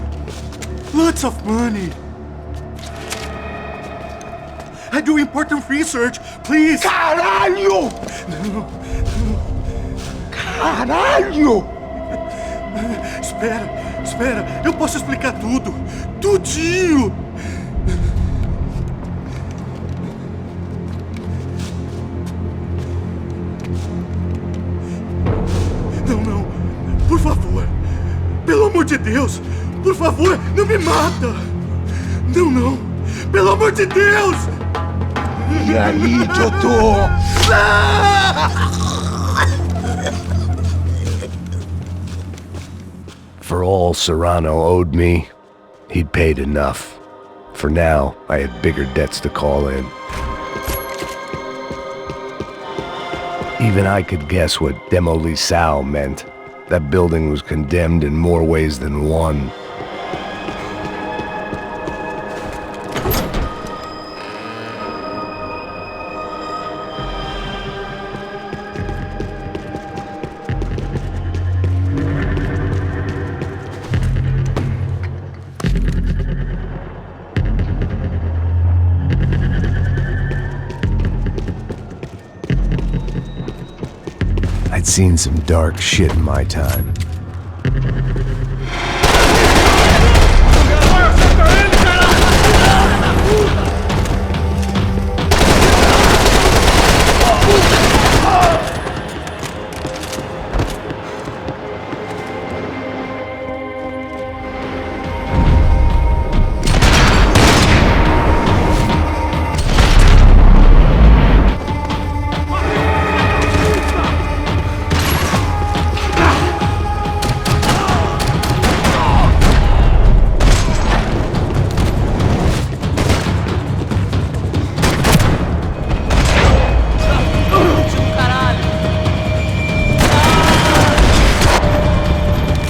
Lots of money. I do important research. Please. Caralho! Caralho! Espera, eu posso explicar tudo. Tudinho. Não, por favor. Pelo amor de Deus, por favor, não me mata. Não, pelo amor de Deus. E aí, Totô? For all Serrano owed me, he'd paid enough. For now, I had bigger debts to call in. Even I could guess what Demolição meant. That building was condemned in more ways than one. I'd seen some dark shit in my time.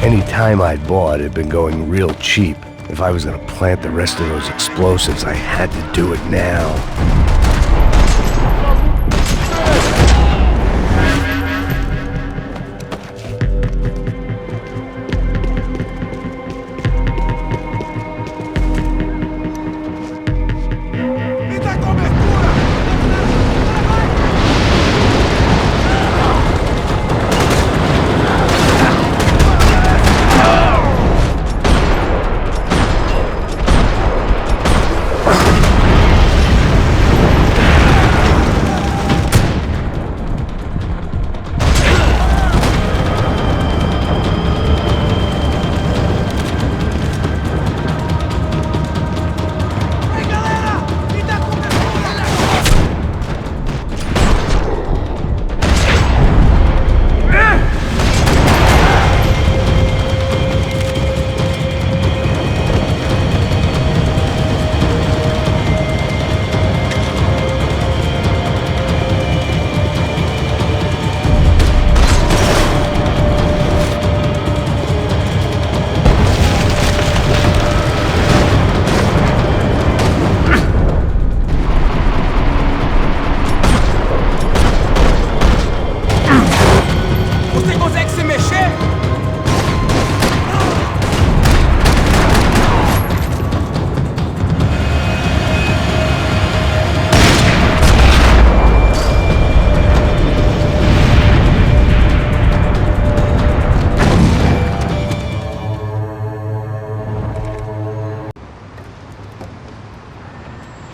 Any time I'd bought had been going real cheap. If I was gonna plant the rest of those explosives, I had to do it now.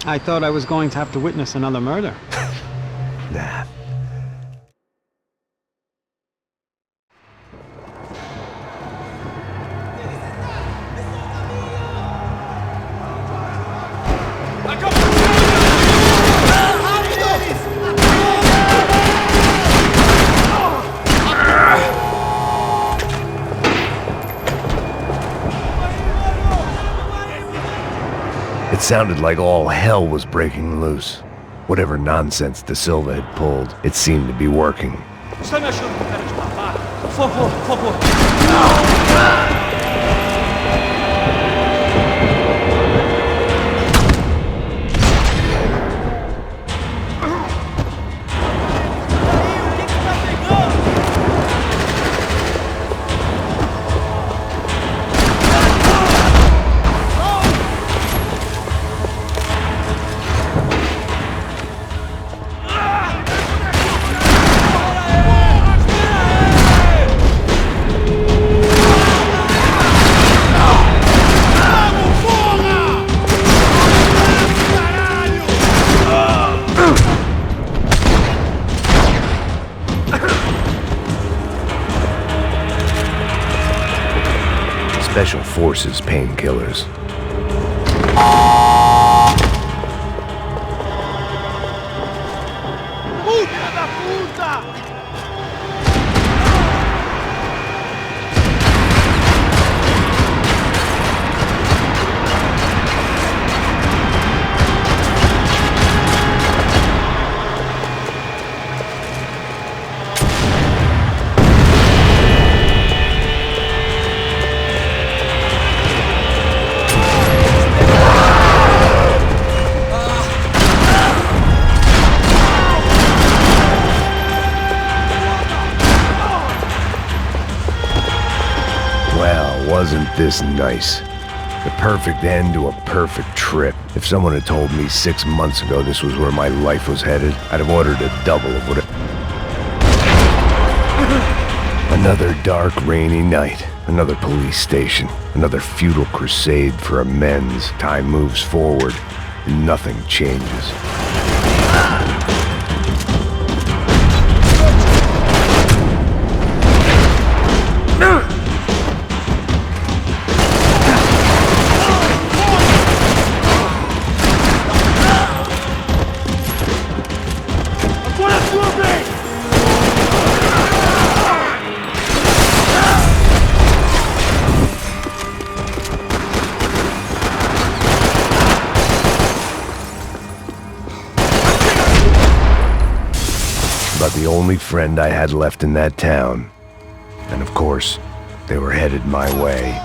I thought I was going to have to witness another murder. Nah. It sounded like all hell was breaking loose. Whatever nonsense De Silva had pulled, it seemed to be working. Está me achando com cara de babaca? Por favor, por favor. Special Forces painkillers. Puta da puta! Wasn't this nice? The perfect end to a perfect trip. If someone had told me 6 months ago this was where my life was headed, I'd have ordered a double of what it... Another dark, rainy night. Another police station. Another futile crusade for amends. Time moves forward, and nothing changes. About the only friend I had left in that town. And of course, they were headed my way.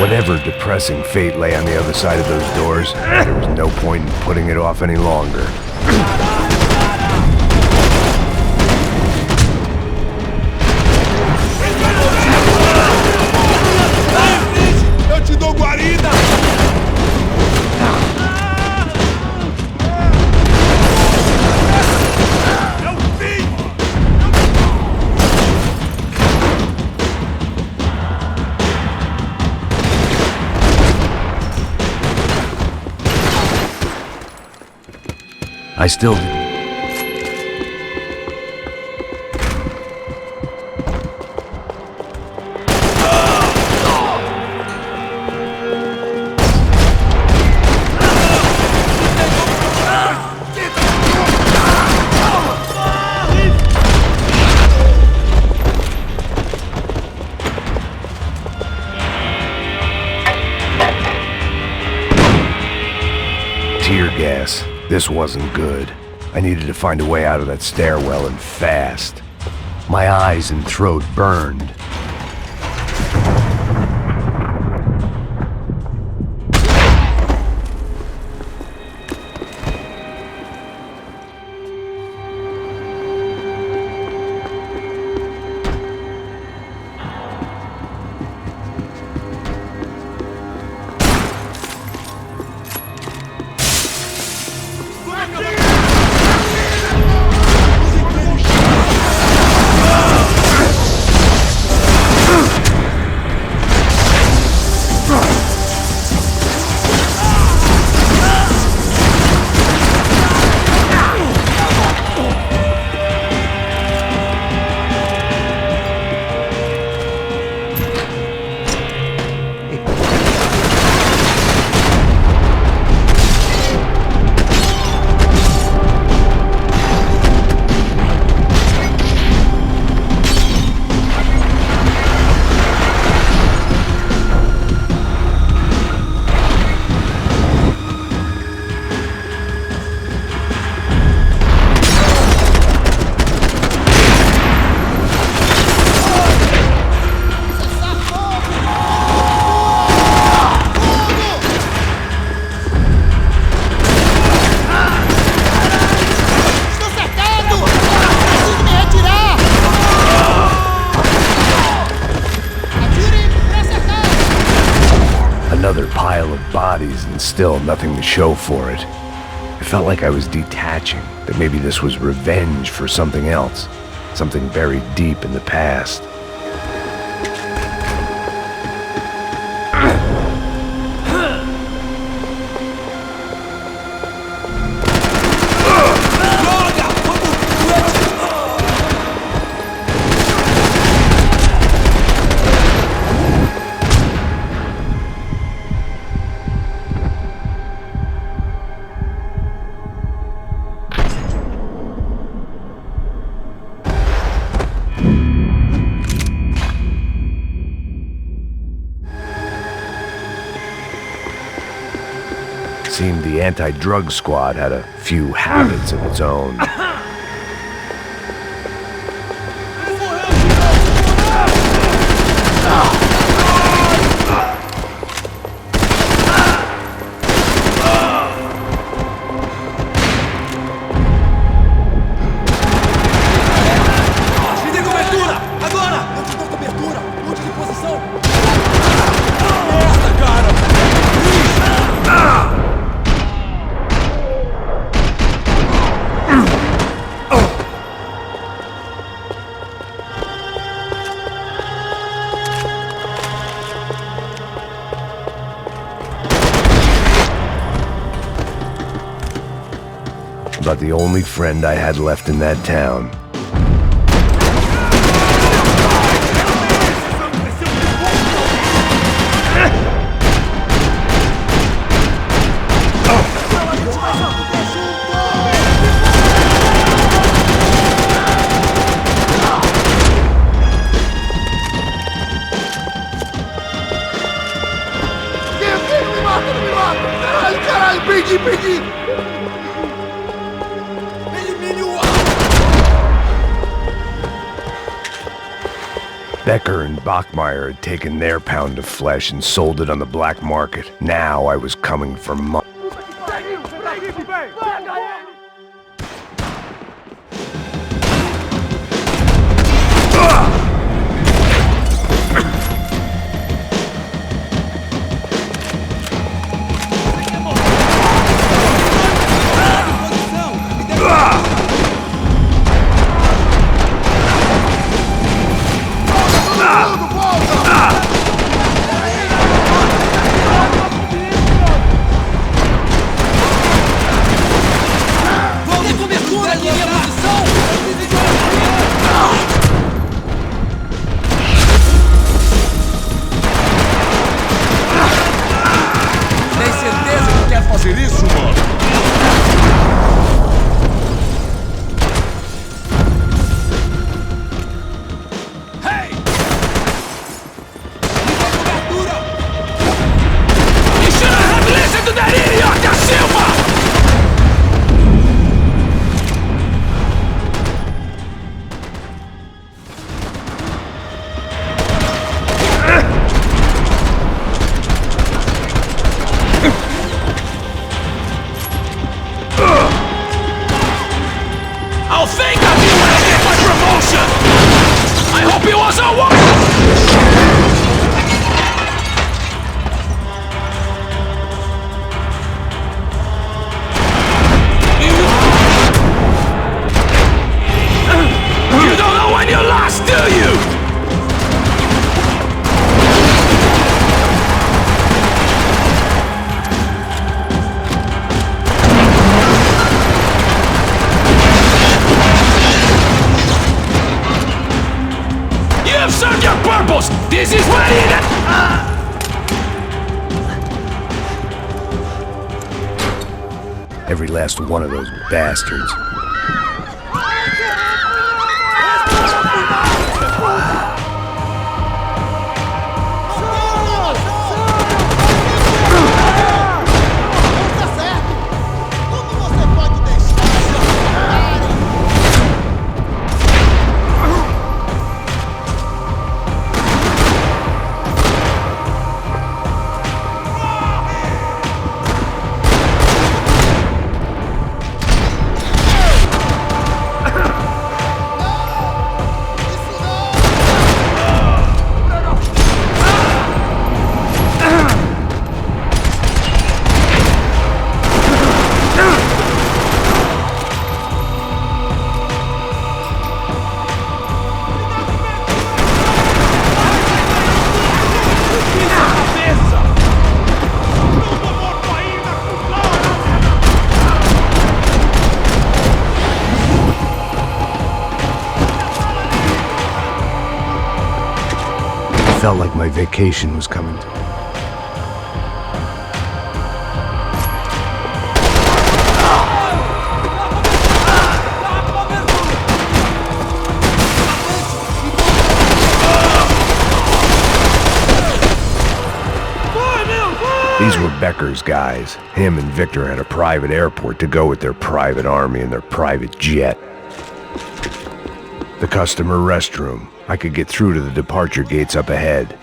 Whatever depressing fate lay on the other side of those doors, there was no point in putting it off any longer. Eu te dou guarida! I still... Tear gas. This wasn't good. I needed to find a way out of that stairwell and fast. My eyes and throat burned. Another pile of bodies and still nothing to show for it. It felt like I was detaching, that maybe this was revenge for something else, something buried deep in the past. Seemed the anti-drug squad had a few habits of its own. About the only friend I had left in that town. Caralho, perdi! Becker and Bachmeyer had taken their pound of flesh and sold it on the black market. Now I was coming for money. I'll think of you when I get my promotion! I hope he was a one! You don't know when you lost, do you? Serve your purpose! This is what it is! Every last one of those bastards. felt like my vacation was coming to an These were Becker's guys. Him and Victor had a private airport to go with their private army and their private jet. The customer restroom. I could get through to the departure gates up ahead.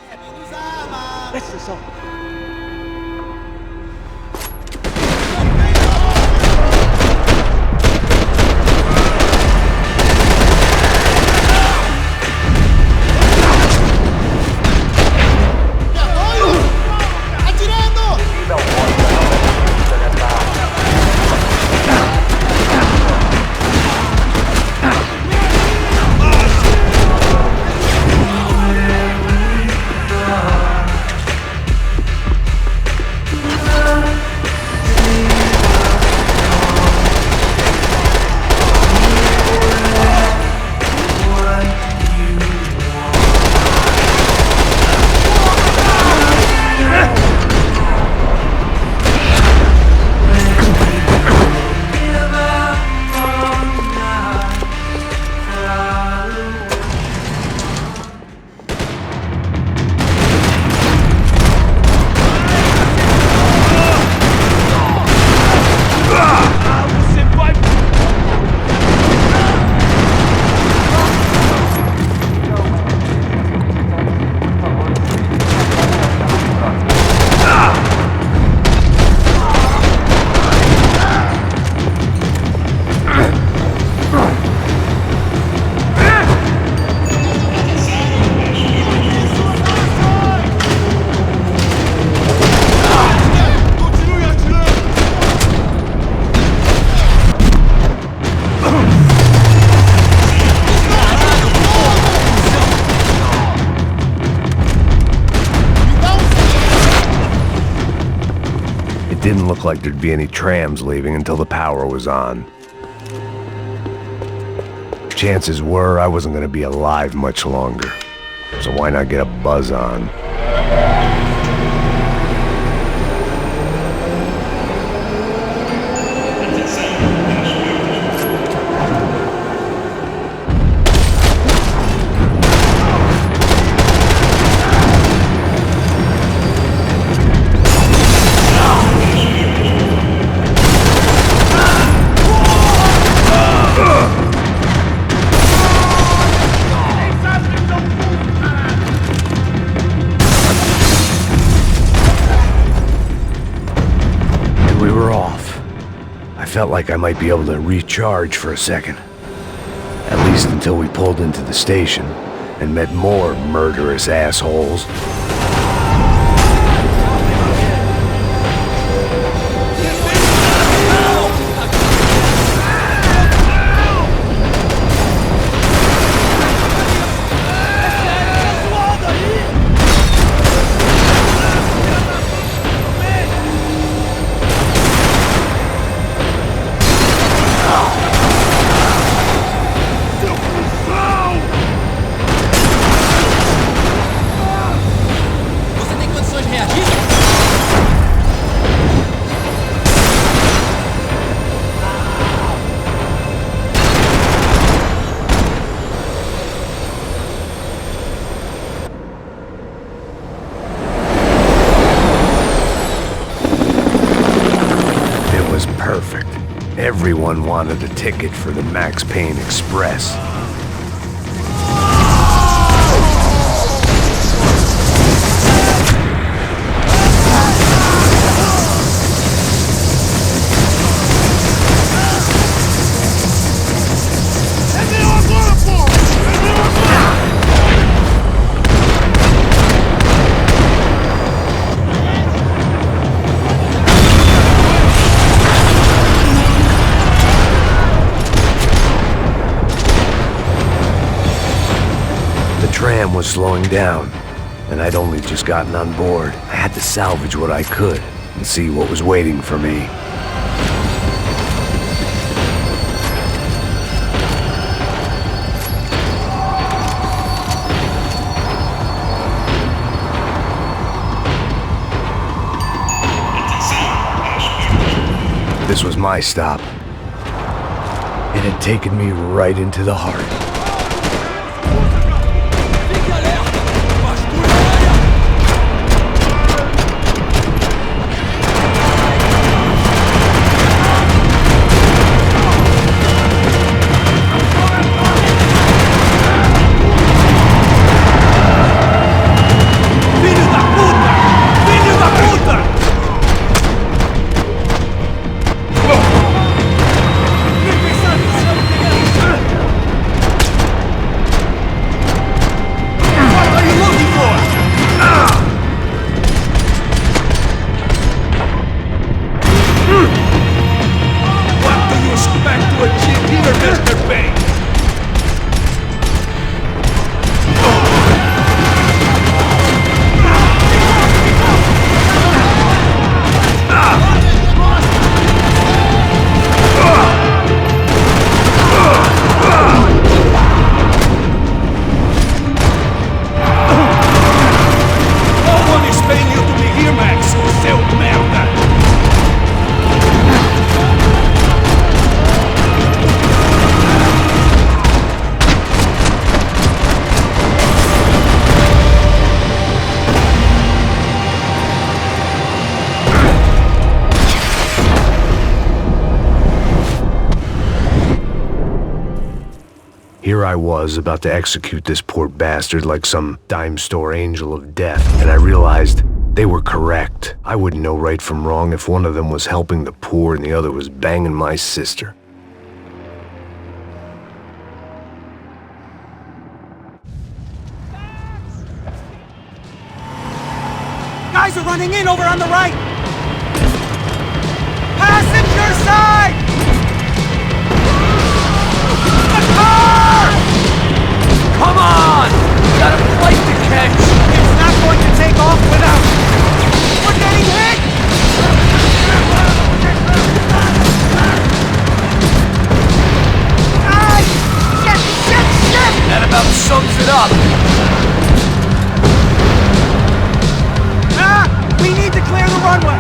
Didn't look like there'd be any trams leaving until the power was on. Chances were I wasn't gonna be alive much longer, so why not get a buzz on? Felt like I might be able to recharge for a second. At least until we pulled into the station and met more murderous assholes. Perfect. Everyone wanted a ticket for the Max Payne Express. The tram was slowing down, and I'd only just gotten on board. I had to salvage what I could and see what was waiting for me. This was my stop. It had taken me right into the heart. Here I was, about to execute this poor bastard like some dime store angel of death, and I realized they were correct. I wouldn't know right from wrong if one of them was helping the poor and the other was banging my sister. Guys are running in over on the right! Passenger side! The car! Come on! Got a flight to catch! It's not going to take off without... We're getting hit! Ah! Shit! That about sums it up! We need to clear the runway!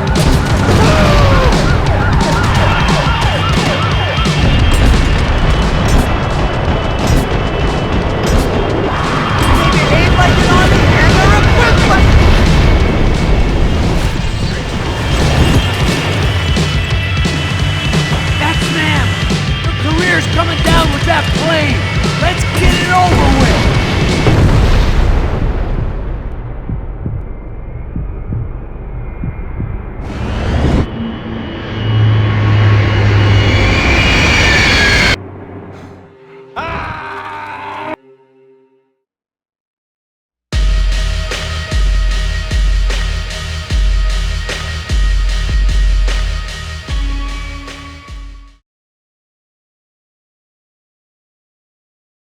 They behave like an army and they're equipped like... That's them! Their career's coming down with that plane! Let's get it over